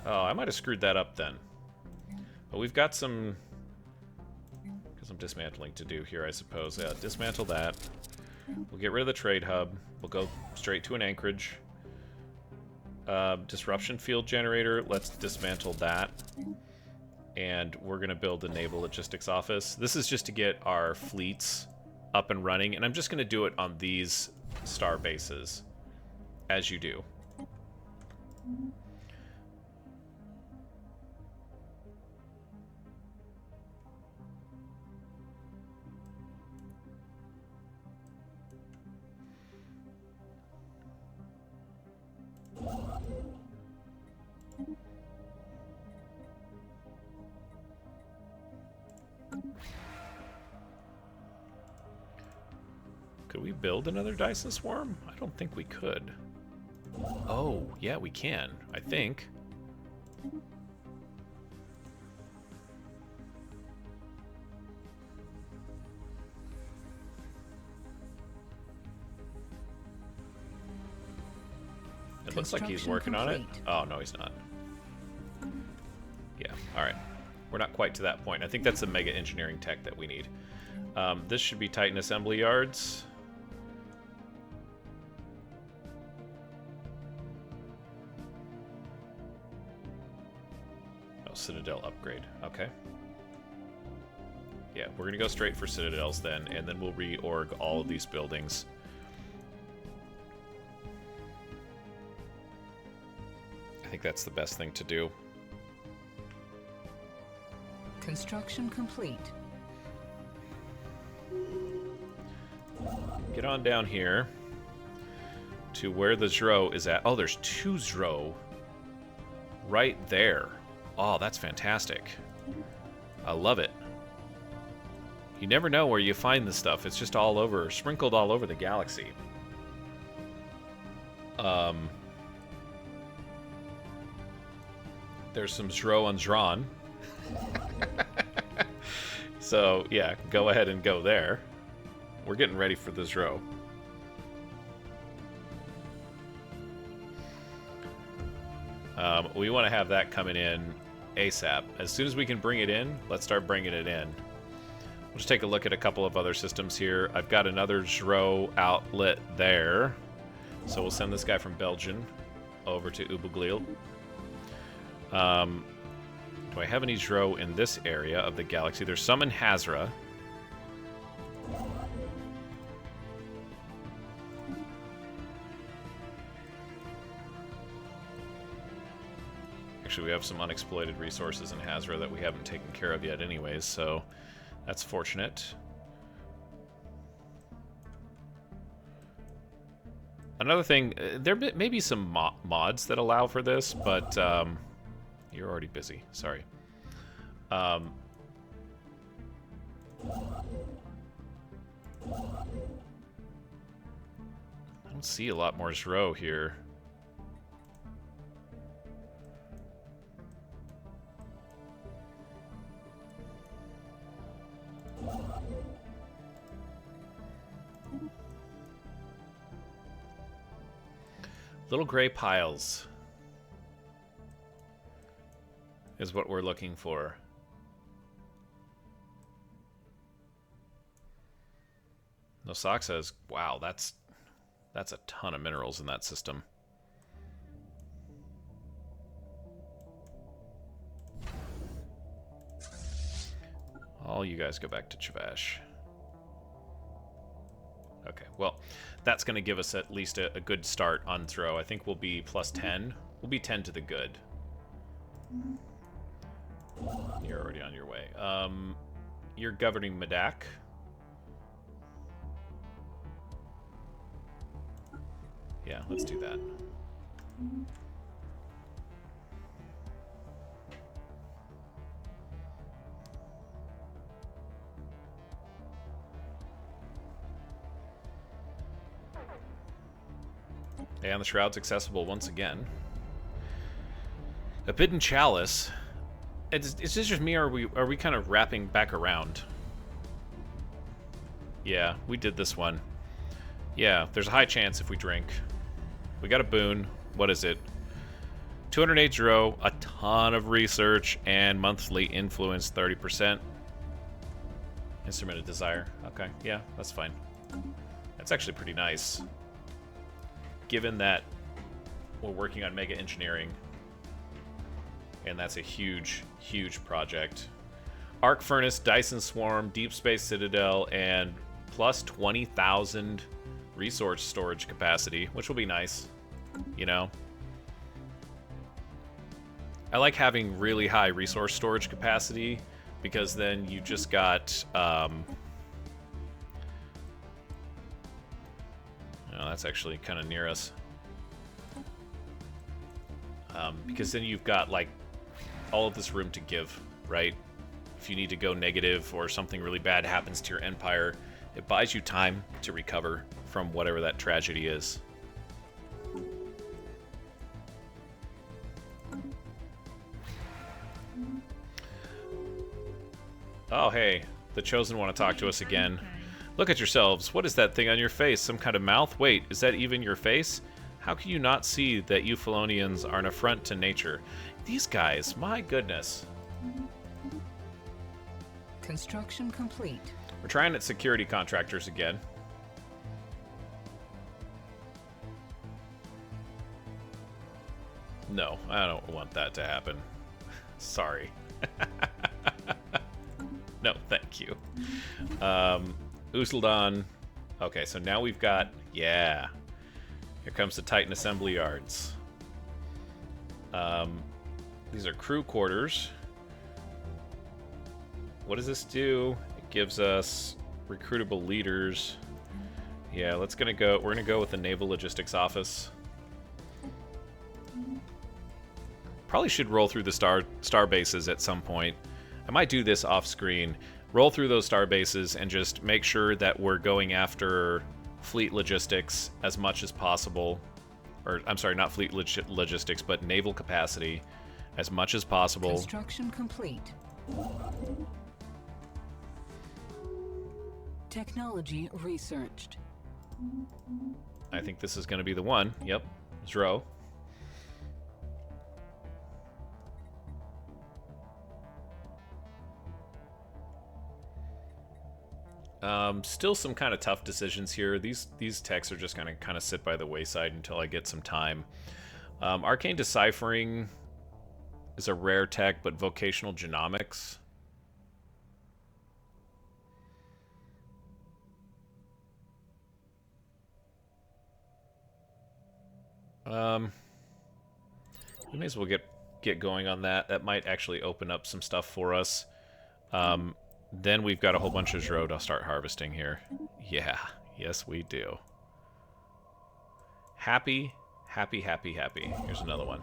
Oh, I might have screwed that up then. But we've got some dismantling to do here, I suppose. Yeah, dismantle that. We'll get rid of the trade hub. We'll go straight to an anchorage. Disruption field generator. Let's dismantle that. And we're going to build a naval logistics office. This is just to get our fleets up and running. And I'm just going to do it on these star bases, as you do. Could we build another Dyson Swarm? I don't think we could. Oh, yeah, we can, I think. It looks like he's working on it. Oh, no, he's not. Yeah, alright. We're not quite to that point. I think that's the mega engineering tech that we need. This should be Titan assembly yards. Oh, Citadel upgrade. Okay. Yeah, we're gonna go straight for Citadels then, and then we'll reorg all of these buildings. I think that's the best thing to do. Construction complete. Get on down here to where the Zro is at. Oh, there's 2 Zro right there. Oh, that's fantastic. I love it. You never know where you find this stuff. It's just all over, sprinkled all over the galaxy. There's some Zro on Zron. So, yeah, go ahead and go there. We're getting ready for the Zro. We want to have that coming in ASAP. As soon as we can bring it in, let's start bringing it in. We'll just take a look at a couple of other systems here. I've got another Zro outlet there. So we'll send this guy from Belgium over to Ubuglil. Do I have any Zro in this area of the galaxy? There's some in Hazra. Actually, we have some unexploited resources in Hazra that we haven't taken care of yet anyways, so that's fortunate. Another thing, there may be some mods that allow for this, but you're already busy. Sorry. I don't see a lot more Zro here. Little gray piles is what we're looking for. Nosak says, wow, that's a ton of minerals in that system. All you guys go back to Chavash. Okay, well, that's going to give us at least a good start on Zro. I think we'll be plus 10. We'll be 10 to the good. You're already on your way. You're governing Medak. Yeah, let's do that. And the Shroud's accessible once again. A Bidden Chalice. Is this just me, or are we kind of wrapping back around? Yeah, we did this one. Yeah, there's a high chance if we drink. We got a boon. What is it? 208 Zro, a ton of research, and monthly influence 30%. Instrument of Desire. Okay, yeah, that's fine. That's actually pretty nice. Given that we're working on mega engineering, and that's a huge, huge project. Arc Furnace, Dyson Swarm, Deep Space Citadel, and plus 20,000 resource storage capacity, which will be nice, you know? I like having really high resource storage capacity, because then you just got, oh, that's actually kind of near us. Because then you've got, like, all of this room to give, right? If you need to go negative or something really bad happens to your empire It buys you time to recover from whatever that tragedy is. Oh, hey. The Chosen want to talk to us again. Look at yourselves. What is that thing on your face? Some kind of mouth? Wait, is that even your face? How can you not see that you Felonians are an affront to nature? These guys, my goodness. Construction complete. We're trying at security contractors again. No, I don't want that to happen. Sorry. No, thank you. Useldon. Okay, so now we've got... Yeah. Here comes the Titan Assembly Yards. These are crew quarters. What does this do? It gives us recruitable leaders. Yeah, we're gonna go with the Naval Logistics Office. Probably should roll through the star bases at some point. I might do this off screen. Roll through those star bases and just make sure that we're going after fleet logistics as much as possible. Or, I'm sorry, not fleet logistics, but naval capacity as much as possible. Construction complete. Technology researched. I think this is going to be the one. Yep. Zro. Still some kind of tough decisions here. These techs are just going to kind of sit by the wayside until I get some time. Arcane Deciphering is a rare tech, but Vocational Genomics. We may as well get going on that. That might actually open up some stuff for us. Then we've got a whole bunch of Shroud I'll start harvesting here. Yeah, yes we do. Happy, happy, happy, happy. Here's another one.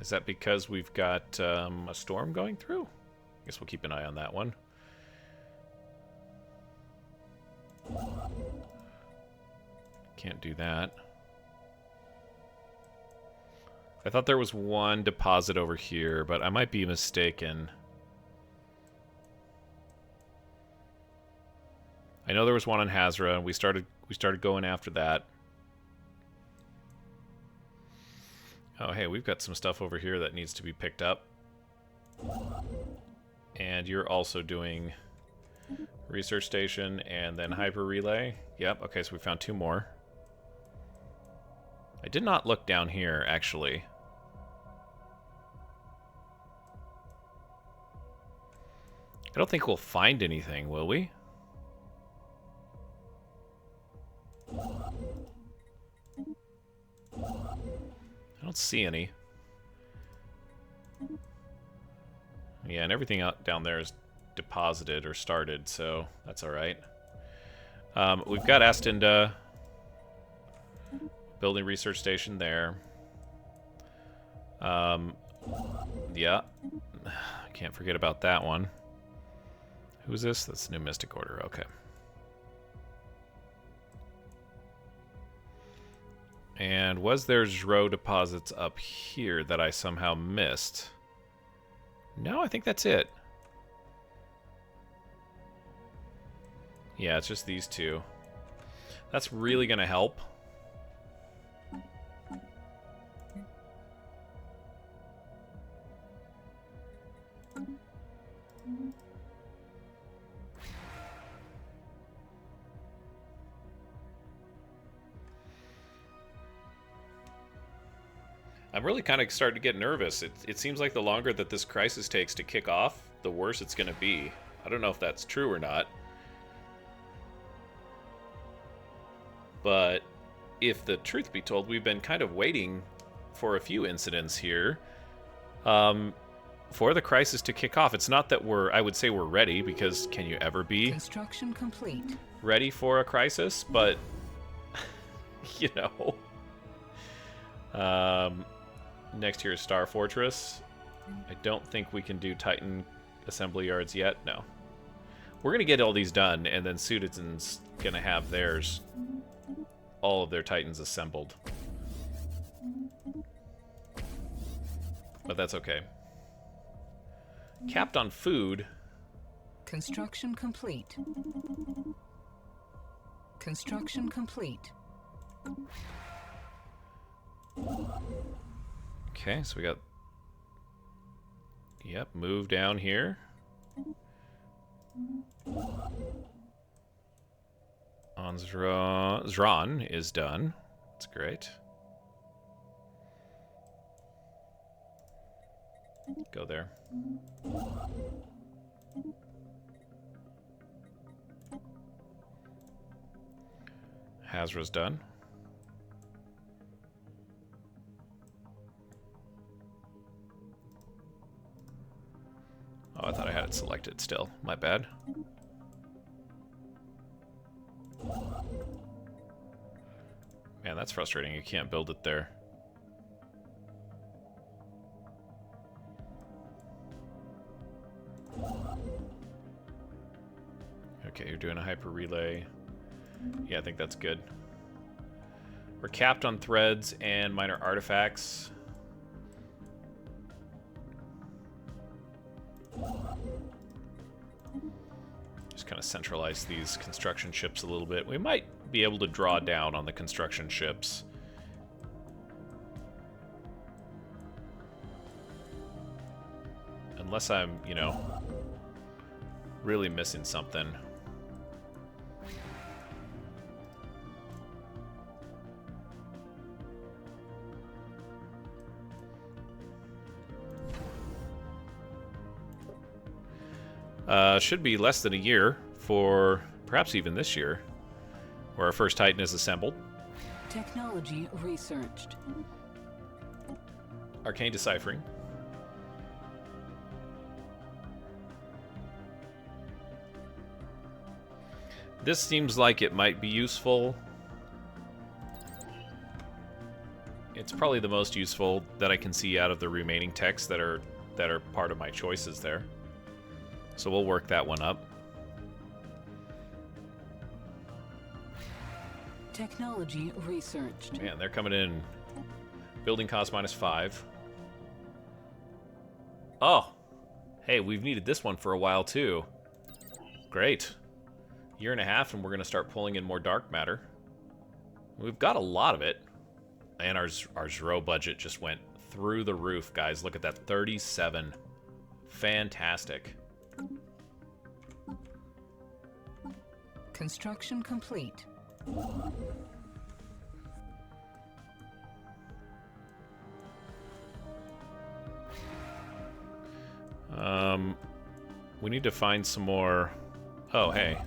Is that because we've got a storm going through? I guess we'll keep an eye on that one. Can't do that. I thought there was one deposit over here, but I might be mistaken. I know there was one on Hazra, and we started going after that. Oh, hey, we've got some stuff over here that needs to be picked up. And you're also doing research station and then hyper relay. Yep, okay, so we found two more. I did not look down here, actually. I don't think we'll find anything, will we? I don't see any. Yeah, and everything out down there is deposited or started, so that's alright. We've got Astinda. Building research station there. Yeah. Can't forget about that one. Who's this? That's New Mystic Order. Okay. And was there Zro deposits up here that I somehow missed? No, I think that's it. Yeah, it's just these two. That's really going to help. I'm really kind of starting to get nervous. It seems like the longer that this crisis takes to kick off, the worse it's going to be. I don't know if that's true or not. But if the truth be told, we've been kind of waiting for a few incidents here for the crisis to kick off. It's not that I would say we're ready, because can you ever be Construction complete. ready for a crisis? But, you know... Next here is Star Fortress. I don't think we can do Titan assembly yards yet. No. We're going to get all these done, and then Citizen's going to have theirs, all of their Titans assembled. But that's okay. Capped on food. Construction complete. Construction complete. Okay, so we got... Yep, move down here. On Zron is done. That's great. Go there. Hazra's done. Oh, I thought I had it selected still. My bad. Man, that's frustrating. You can't build it there. Okay, you're doing a hyper relay. Yeah, I think that's good. We're capped on threads and minor artifacts. Just kind of centralize these construction ships a little bit. We might be able to draw down on the construction ships. Unless I'm, you know, really missing something. Should be less than a year for perhaps even this year, where our first Titan is assembled. Technology researched. Arcane deciphering. This seems like it might be useful. It's probably the most useful that I can see out of the remaining texts that are part of my choices there. So we'll work that one up. Technology researched. Man, they're coming in. Building cost -5. Oh! Hey, we've needed this one for a while, too. Great. Year and a half, and we're going to start pulling in more dark matter. We've got a lot of it. And our Zro budget just went through the roof, guys. Look at that, 37. Fantastic. Construction complete. We need to find some more... Oh, hey.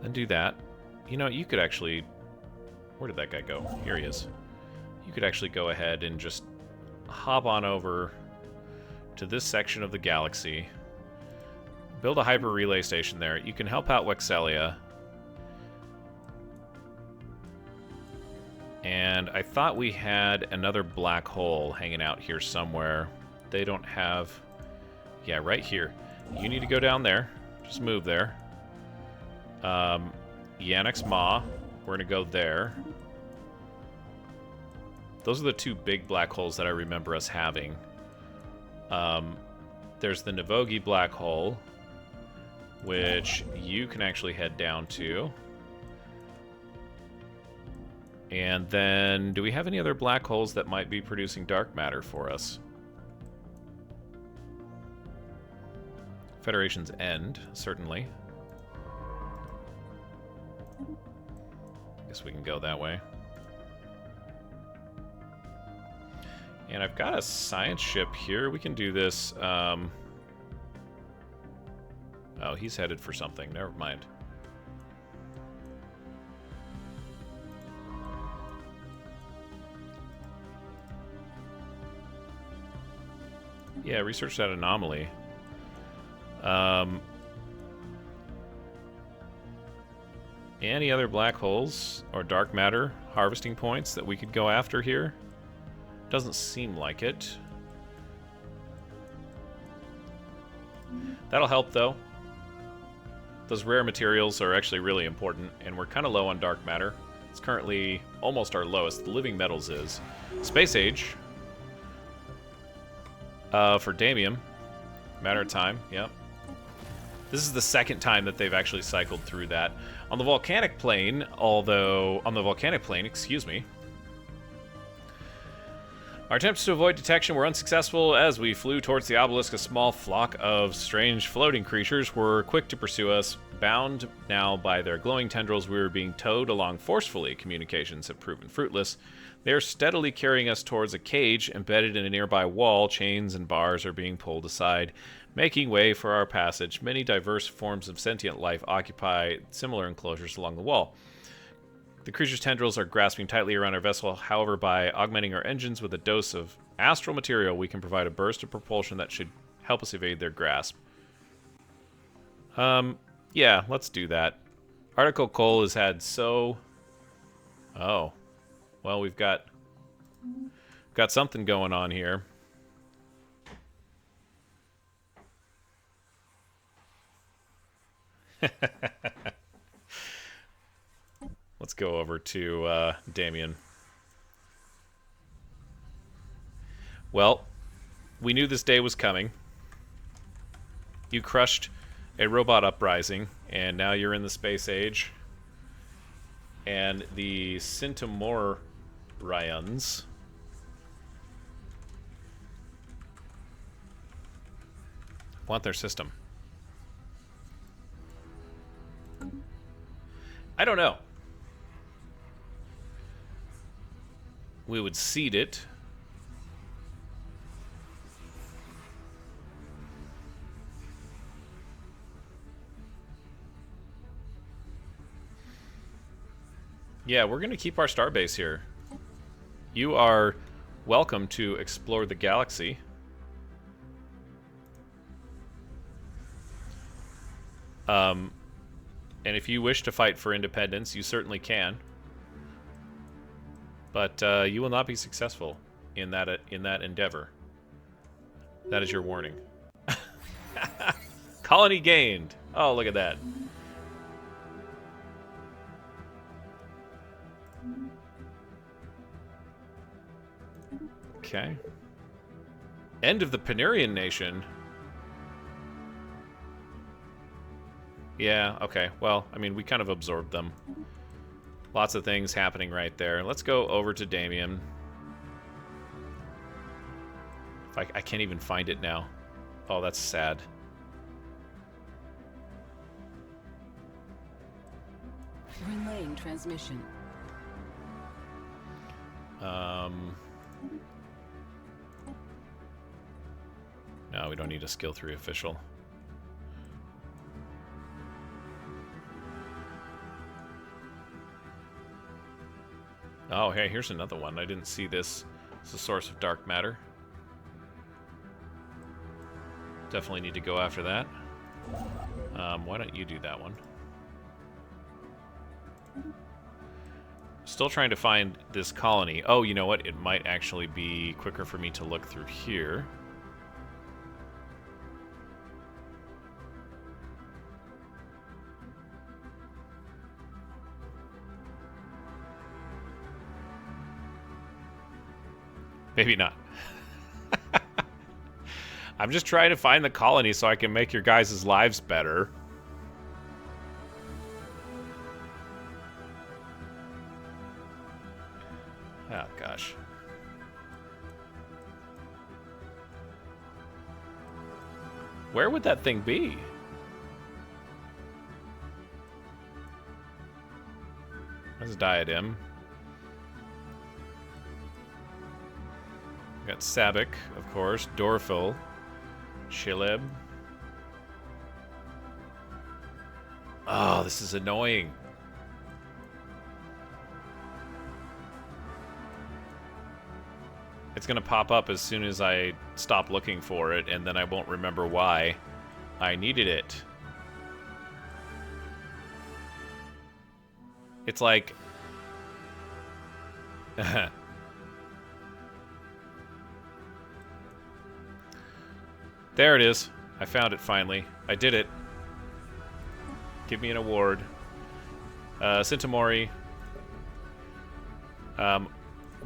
Then do that. You know, you could actually... Where did that guy go? Here he is. You could actually go ahead and just hop on over to this section of the galaxy. Build a hyper relay station there. You can help out Wexelia. And I thought we had another black hole hanging out here somewhere. They don't have... Yeah, right here. You need to go down there. Just move there. Yannick's Maw. We're going to go there. Those are the two big black holes that I remember us having. There's the Navogi black hole, which you can actually head down to. And then, do we have any other black holes that might be producing dark matter for us? Federation's End, certainly. Guess we can go that way. And I've got a science ship here. We can do this. Oh, he's headed for something. Never mind. Yeah, research that anomaly. Any other black holes or dark matter harvesting points that we could go after here? Doesn't seem like it. That'll help, though. Those rare materials are actually really important, and we're kind of low on dark matter. It's currently almost our lowest. The living metals is. Space Age. For Damium. Matter of time, yep. This is the second time that they've actually cycled through that. On the volcanic plane, excuse me, our attempts to avoid detection were unsuccessful. As we flew towards the obelisk, a small flock of strange floating creatures were quick to pursue us. Bound now by their glowing tendrils, we were being towed along forcefully. Communications have proven fruitless. They are steadily carrying us towards a cage embedded in a nearby wall. Chains and bars are being pulled aside, making way for our passage. Many diverse forms of sentient life occupy similar enclosures along the wall. The creature's tendrils are grasping tightly around our vessel. However, by augmenting our engines with a dose of astral material, we can provide a burst of propulsion that should help us evade their grasp. Yeah, let's do that. Article Cole has had so... Oh. Well, we've got something going on here. Let's go over to Damien. Well, we knew this day was coming. You crushed a robot uprising, and now you're in the space age. And the Centimorians want their system. I don't know. We would seed it. Yeah, we're going to keep our starbase here. You are welcome to explore the galaxy. And if you wish to fight for independence, you certainly can. But you will not be successful in that endeavor. That is your warning. Colony gained. Oh, look at that. Okay. End of the Panarian nation. Yeah, okay. Well, I mean, we kind of absorbed them. Lots of things happening right there. Let's go over to Damien. I can't even find it now. Oh, that's sad. Relaying transmission. No, we don't need a skill 3 official. Oh, hey, here's another one. I didn't see this. It's a source of dark matter. Definitely need to go after that. Why don't you do that one? Still trying to find this colony. Oh, you know what? It might actually be quicker for me to look through here. Maybe not. I'm just trying to find the colony so I can make your guys' lives better. Oh, gosh. Where would that thing be? There's a diadem. We got Sabik, of course, Dorfil, Shileb. Oh, this is annoying. It's gonna pop up as soon as I stop looking for it, and then I won't remember why I needed it. It's like... There it is. I found it finally. I did it. Give me an award. Sintamori.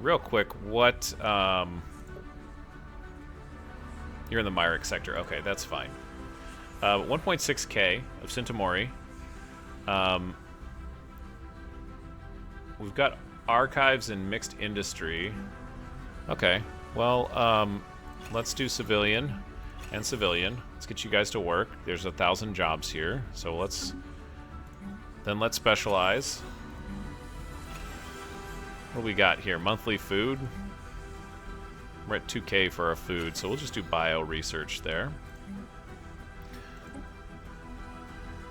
Real quick, what... You're in the Myrick sector. Okay, that's fine. 1.6k of Sintamori. We've got archives and mixed industry. Okay, well, let's do civilian and civilian. Let's get you guys to work. There's 1,000 jobs here, so let's specialize. What do we got here? Monthly food. We're at 2k for our food, so we'll just do bio research there.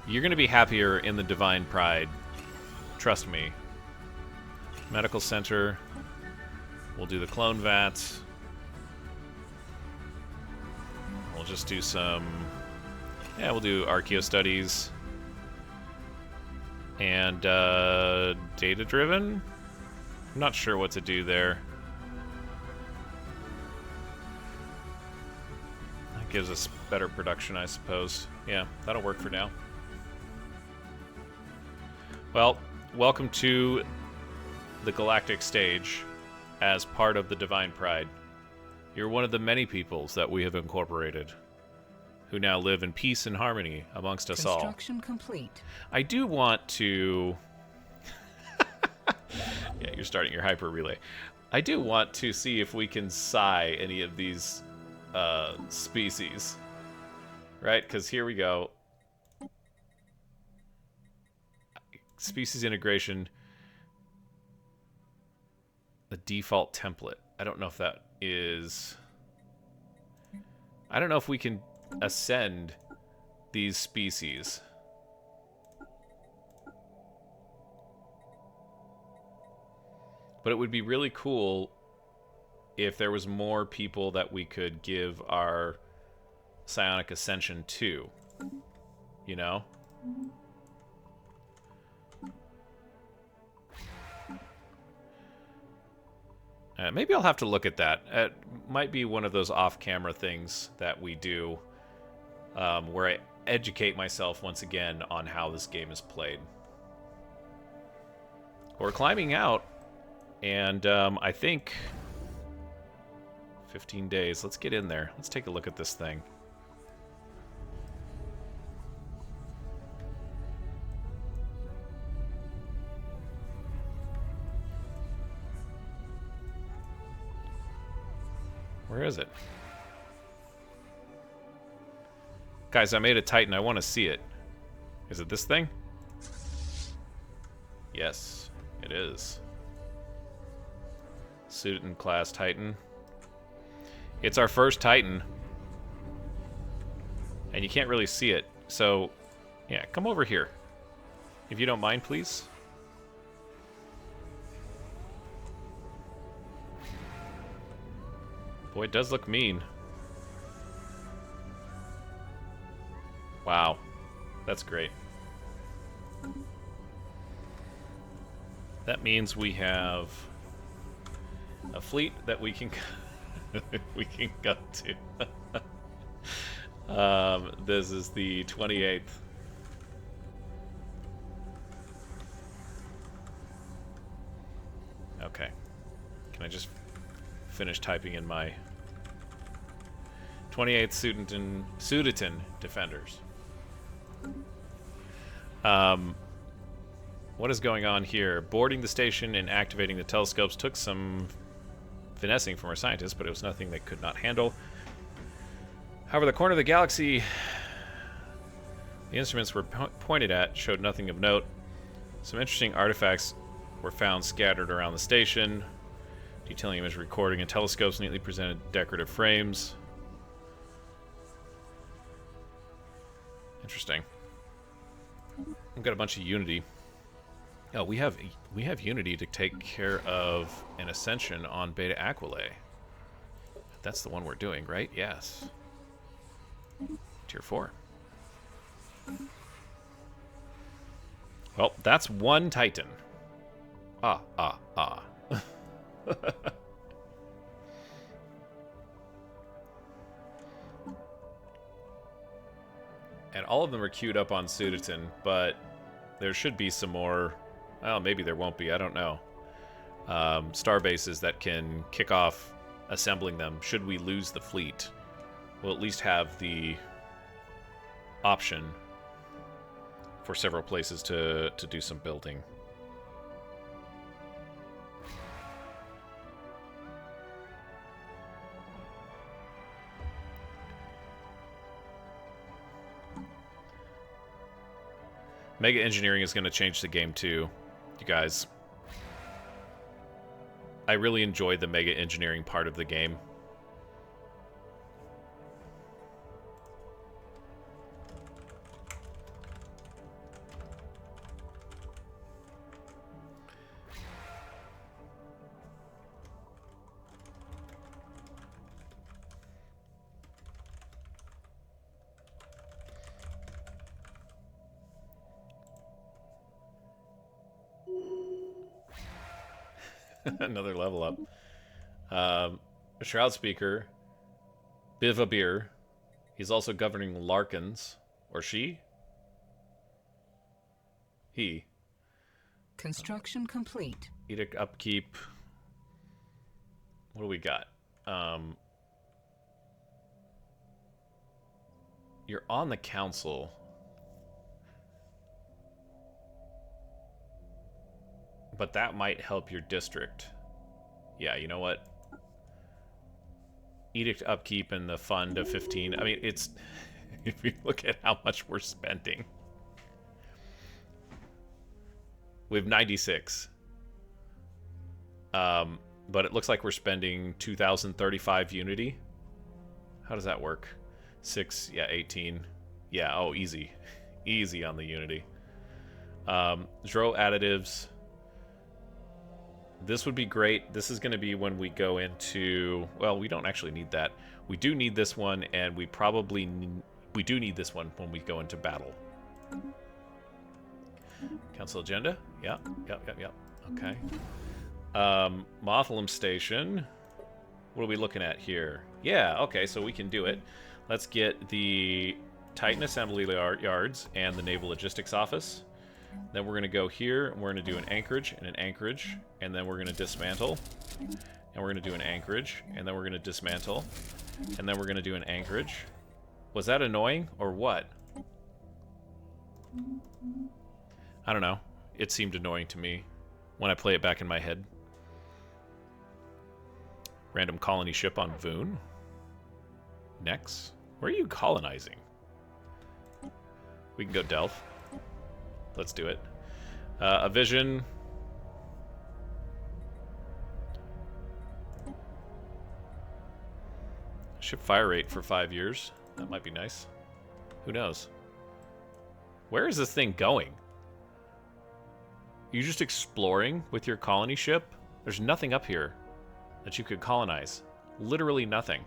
You're going to be happier in the Divine Pryde. Trust me. Medical center. We'll do the clone vats. We'll just do some... Yeah, we'll do archaeo studies. And data-driven? I'm not sure what to do there. That gives us better production, I suppose. Yeah, that'll work for now. Well, welcome to the Galactic Stage as part of the Divine Pryde. You're one of the many peoples that we have incorporated, who now live in peace and harmony amongst us all. Construction complete. I do want to... Yeah, you're starting your hyper relay. I do want to see if we can psi any of these species. Right? Because here we go. Species integration. The default template. I don't know if that is... I don't know if we can ascend these species. But it would be really cool if there was more people that we could give our psionic ascension to. You know? Maybe I'll have to look at that. It might be one of those off-camera things that we do where I educate myself once again on how this game is played. We're climbing out, and I think 15 days. Let's get in there. Let's take a look at this thing. Where is it? Guys, I made a Titan. I want to see it. Is it this thing? Yes, it is. Suiton class Titan. It's our first Titan. And you can't really see it. So, yeah, come over here. If you don't mind, please. Boy, it does look mean. Wow. That's great. That means we have a fleet that we can we can go to. This is the 28th. Okay. Can I just finish typing in my 28th Suditon Defenders. What is going on here? Boarding the station and activating the telescopes took some finessing from our scientists, but it was nothing they could not handle. However, the corner of the galaxy the instruments were pointed at showed nothing of note. Some interesting artifacts were found scattered around the station. Detailing image recording and telescopes neatly presented decorative frames. Interesting. We've got a bunch of Unity. Oh, we have Unity to take care of an ascension on Beta Aquilae. That's the one we're doing, right? Yes. Tier 4. Well, that's one Titan. Ah, ah, ah. And all of them are queued up on Sudatin, but there should be some more. Well, maybe there won't be. I don't know. Star bases that can kick off assembling them. Should we lose the fleet, we'll at least have the option for several places to do some building. Mega engineering is going to change the game too, you guys. I really enjoyed the mega engineering part of the game. Another level up. Shroud speaker, Bivabir. He's also governing Larkins. Or she? He. Construction complete. Edict upkeep. What do we got? You're on the council. But that might help your district. Yeah, you know what? Edict upkeep and the fund of 15. I mean, it's... If you look at how much we're spending. We have 96. But it looks like we're spending 2,035 unity. How does that work? 6, yeah, 18. Yeah, oh, easy. Easy on the unity. Dro additives... This would be great. This is going to be when we go into... Well, we don't actually need that. We do need this one, and we probably... We do need this one when we go into battle. Council agenda? Yeah. Okay. Mothalum Station. What are we looking at here? Yeah, okay, so we can do it. Let's get the Titan Assembly Yards and the Naval Logistics Office. Then we're going to go here, and we're going to do an anchorage and an anchorage, and then we're going to dismantle, and we're going to do an anchorage, and then we're going to dismantle, and then we're going to do an anchorage. Was that annoying, or what? I don't know. It seemed annoying to me when I play it back in my head. Random colony ship on Voon. Next. Where are you colonizing? We can go Delph. Let's do it. A vision. Ship fire rate for 5 years. That might be nice. Who knows? Where is this thing going? Are you just exploring with your colony ship? There's nothing up here that you could colonize. Literally nothing.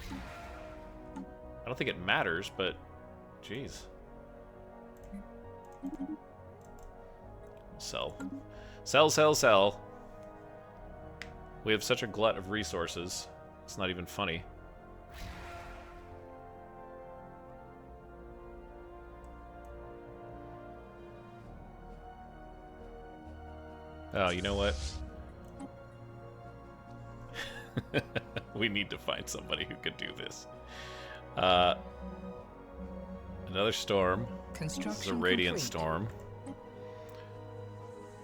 I don't think it matters, but... Jeez. Sell. Sell. We have such a glut of resources. It's not even funny. Oh, you know what? We need to find somebody who could do this. Another storm. This is a radiant storm.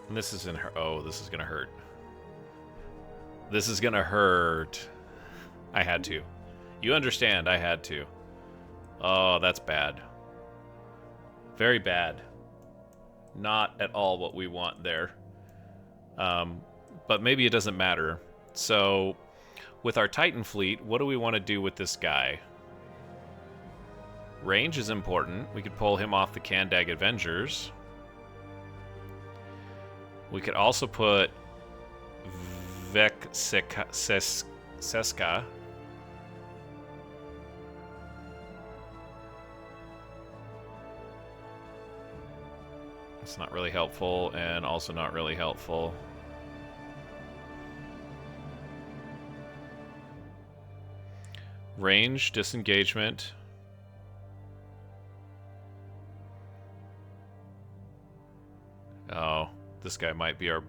And this is in her. Oh, this is gonna hurt. This is gonna hurt. I had to. You understand, I had to. Oh, that's bad. Very bad. Not at all what we want there. But maybe it doesn't matter. So, with our Titan fleet, what do we want to do with this guy? Range is important. We could pull him off the Kandag Avengers. We could also put Seska. It's not really helpful, and also not really helpful. Range, disengagement. Oh, this guy might be our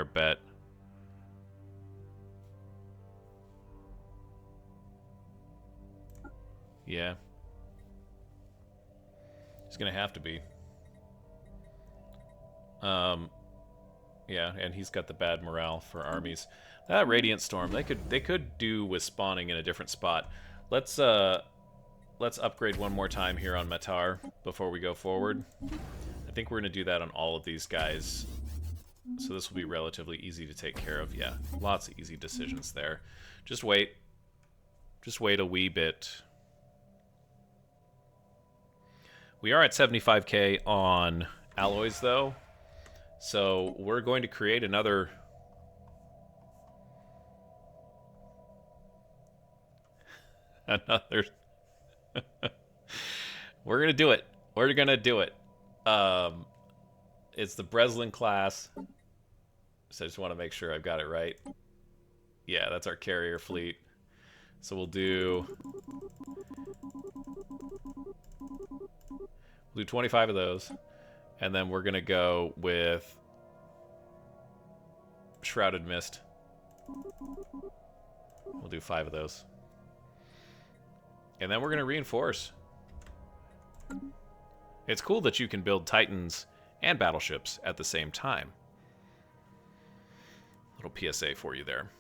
bet. Yeah. He's gonna have to be. Yeah, and he's got the bad morale for armies. That Radiant Storm, they could do with spawning in a different spot. Let's upgrade one more time here on Matar before we go forward. I think we're gonna do that on all of these guys. So this will be relatively easy to take care of. Yeah, lots of easy decisions there. Just wait. Just wait a wee bit. We are at 75k on alloys, though. So we're going to create another... We're going to do it. We're going to do it. It's the Breslin class. So I just want to make sure I've got it right. Yeah, that's our carrier fleet. So we'll do 25 of those. And then we're going to go with Shrouded Mist. We'll do 5 of those. And then we're going to reinforce. It's cool that you can build Titans and battleships at the same time. Little PSA for you there.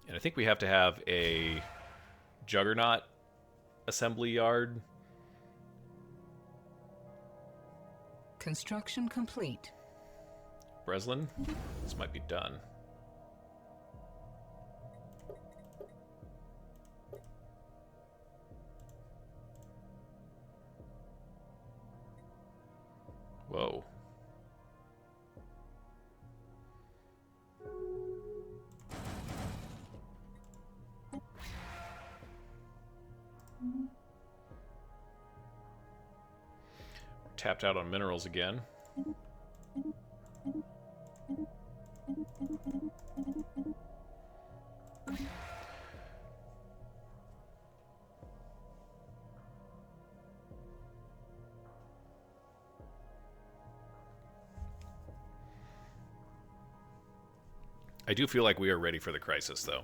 And I think we have to have a Juggernaut assembly yard. Construction complete. Breslin, this might be done. Whoa. Tapped out on minerals again. I do feel like we are ready for the crisis, though.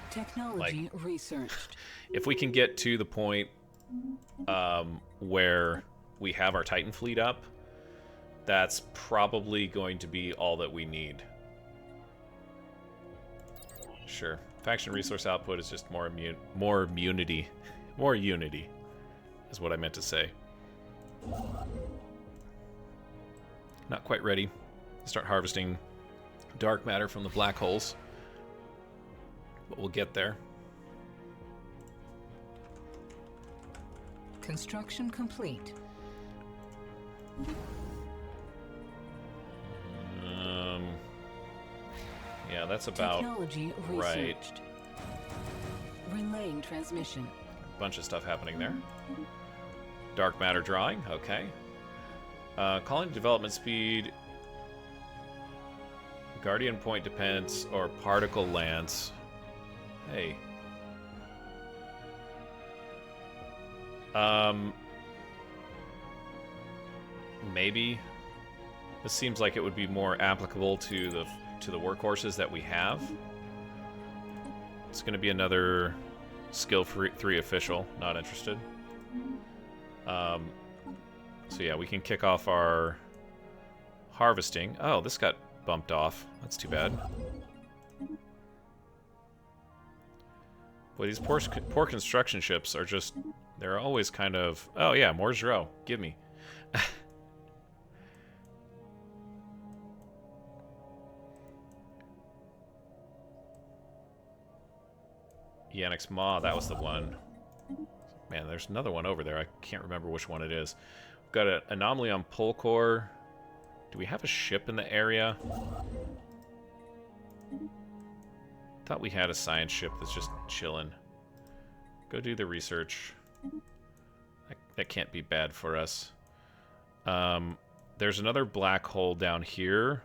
Technology researched. If we can get to the point where we have our Titan fleet up, that's probably going to be all that we need. Sure. Faction resource output is just more immunity. More unity is what I meant to say. Not quite ready to start harvesting dark matter from the black holes, but we'll get there. Construction complete. Yeah, that's about Technology right. researched. Relaying transmission. Bunch of stuff happening there. Dark matter drawing, okay. Calling development speed, Guardian point depends, or particle lance. Hey. Maybe. This seems like it would be more applicable to the workhorses that we have. It's going to be another skill 3 official. Not interested. So yeah, we can kick off our harvesting. Oh, this got bumped off. That's too bad. Boy, these poor construction ships are just... They're always kind of... Oh yeah, more Zero. Give me. Yannick's Maw, that was the one. Man, there's another one over there. I can't remember which one it is. We've got an anomaly on Polkor. Do we have a ship in the area? Thought we had a science ship that's just chilling. Go do the research. That can't be bad for us. There's another black hole down here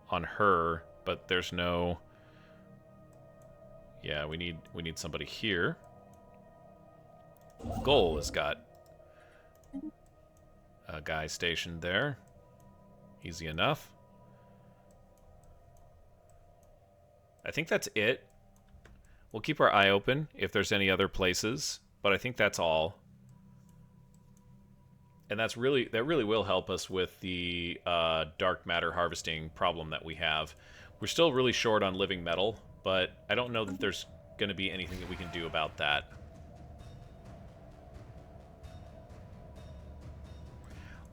on her, but there's no... Yeah, we need somebody here. Goal has got a guy stationed there. Easy enough. I think that's it. We'll keep our eye open if there's any other places, but I think that's all. And that really will help us with the dark matter harvesting problem that we have. We're still really short on living metal, but I don't know that there's going to be anything that we can do about that.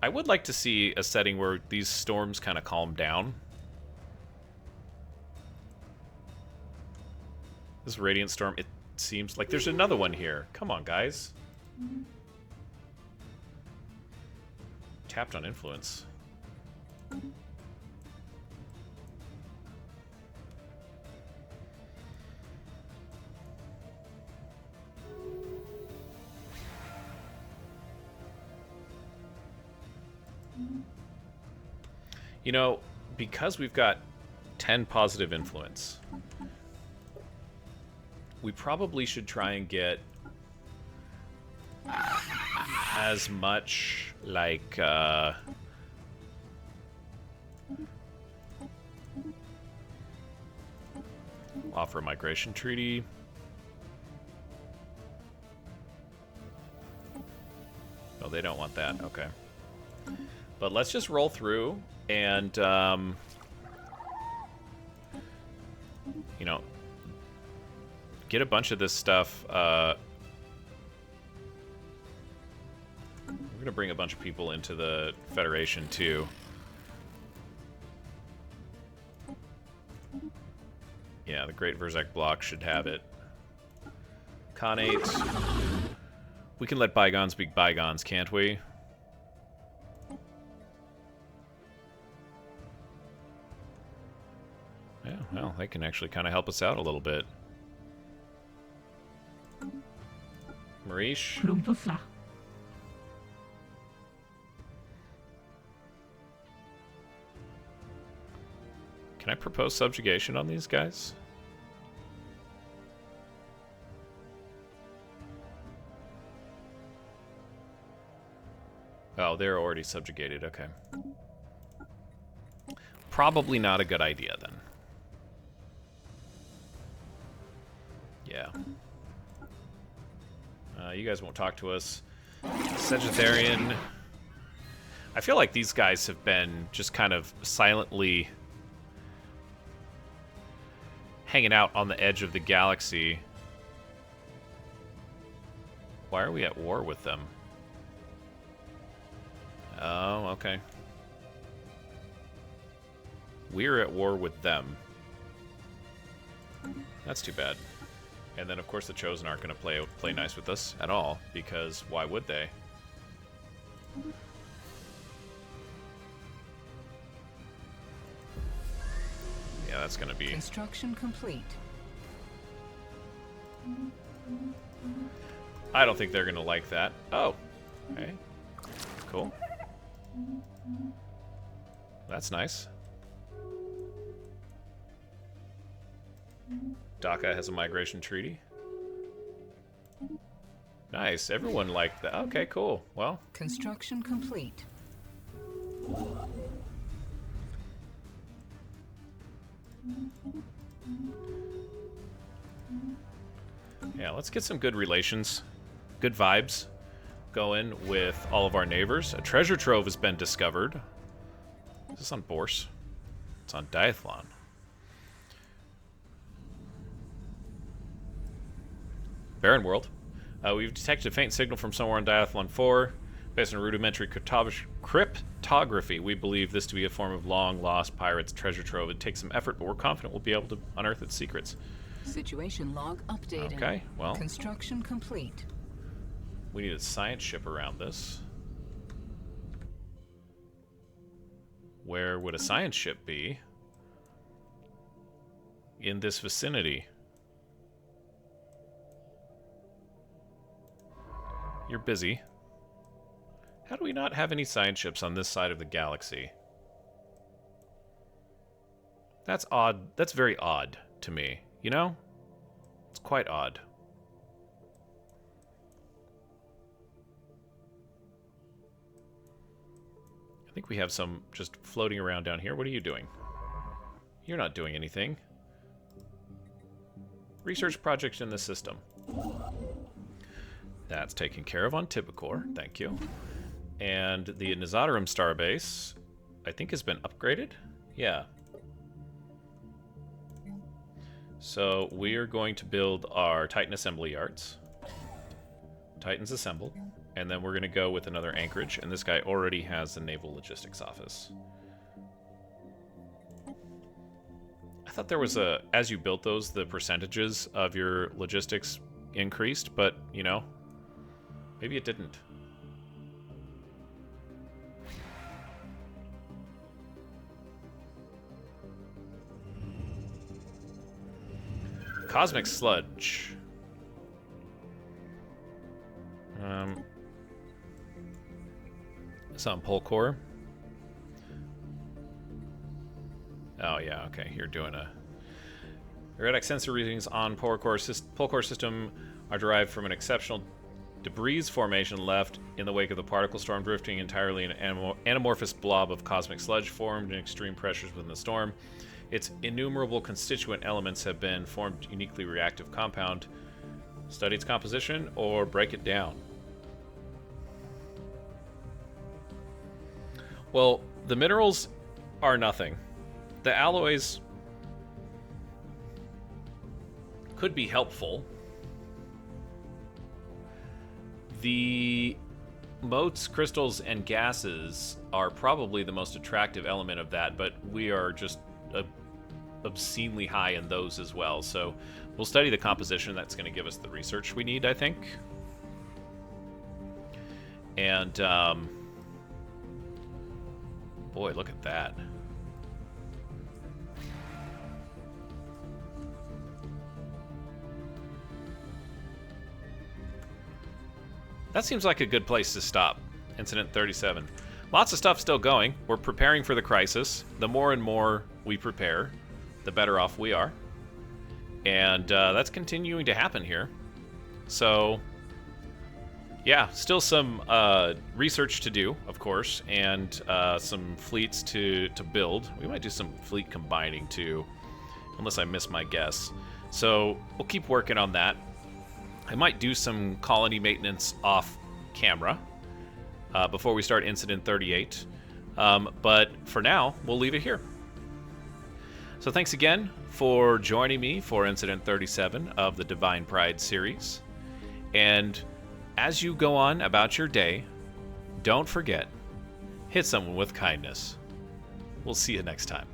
I would like to see a setting where these storms kind of calm down. This radiant storm, it seems like there's another one here. Come on, guys. Tapped on influence. You know, because we've got 10 positive influence, we probably should try and get as much, like, offer a migration treaty. Oh, they don't want that. Okay. But let's just roll through and, you know, get a bunch of this stuff. We're going to bring a bunch of people into the Federation, too. Yeah, the Great Verzek block should have it. Khanate. We can let bygones be bygones, can't we? Yeah, well, they can actually kind of help us out a little bit. Marish. Can I propose subjugation on these guys? Oh, they're already subjugated. Okay. Probably not a good idea, then. Yeah. You guys won't talk to us. Sagittarian. I feel like these guys have been just kind of silently hanging out on the edge of the galaxy. Why are we at war with them? Oh, okay. We're at war with them. That's too bad. And then, of course, the Chosen aren't going to play nice with us at all, because why would they? Yeah, that's going to be... Construction complete. I don't think they're going to like that. Oh. Okay. Cool. That's nice. DACA has a migration treaty. Nice. Everyone liked that. Okay, cool. Well. Construction complete. Yeah, let's get some good relations, good vibes going with all of our neighbors. A treasure trove has been discovered. Is this on Borse? It's on Diathlon. Barren World. We've detected a faint signal from somewhere on Diathlon 4. Based on rudimentary cryptography, we believe this to be a form of long-lost pirates' treasure trove. It takes some effort, but we're confident we'll be able to unearth its secrets. Situation log updated. Okay, well. Construction complete. We need a science ship around this. Where would a science ship be? In this vicinity. You're busy. How do we not have any science ships on this side of the galaxy? That's odd. That's very odd to me, you know? It's quite odd. I think we have some just floating around down here. What are you doing? You're not doing anything. Research project in the system. That's taken care of on Tibicor. Thank you. And the Nazadarum starbase, I think, has been upgraded. Yeah. So we are going to build our Titan assembly yards. Titans assembled. And then we're going to go with another anchorage. And this guy already has a naval logistics office. I thought there was a, as you built those, the percentages of your logistics increased, but, you know, maybe it didn't. Cosmic sludge. It's on Pole Core. Oh yeah, okay. You're doing a erratic sensor readings on Pole Core system are derived from an exceptional debris formation left in the wake of the particle storm, drifting entirely an anamorphous blob of cosmic sludge formed in extreme pressures within the storm. Its innumerable constituent elements have been formed uniquely reactive compound. Study its composition or break it down. Well, the minerals are nothing. The alloys could be helpful. The motes, crystals, and gases are probably the most attractive element of that, but we are just obscenely high in those as well. So we'll study the composition. That's going to give us the research we need, I think. And, boy, look at that. That seems like a good place to stop. Incident 37. Lots of stuff still going. We're preparing for the crisis. The more and more we prepare, the better off we are. And that's continuing to happen here. So, yeah, still some research to do, of course, and some fleets to build. We might do some fleet combining, too, unless I miss my guess. So we'll keep working on that. I might do some colony maintenance off camera before we start Incident 38. But for now, we'll leave it here. So thanks again for joining me for Incident 37 of the Divine Pryde series. And as you go on about your day, don't forget, hit someone with kindness. We'll see you next time.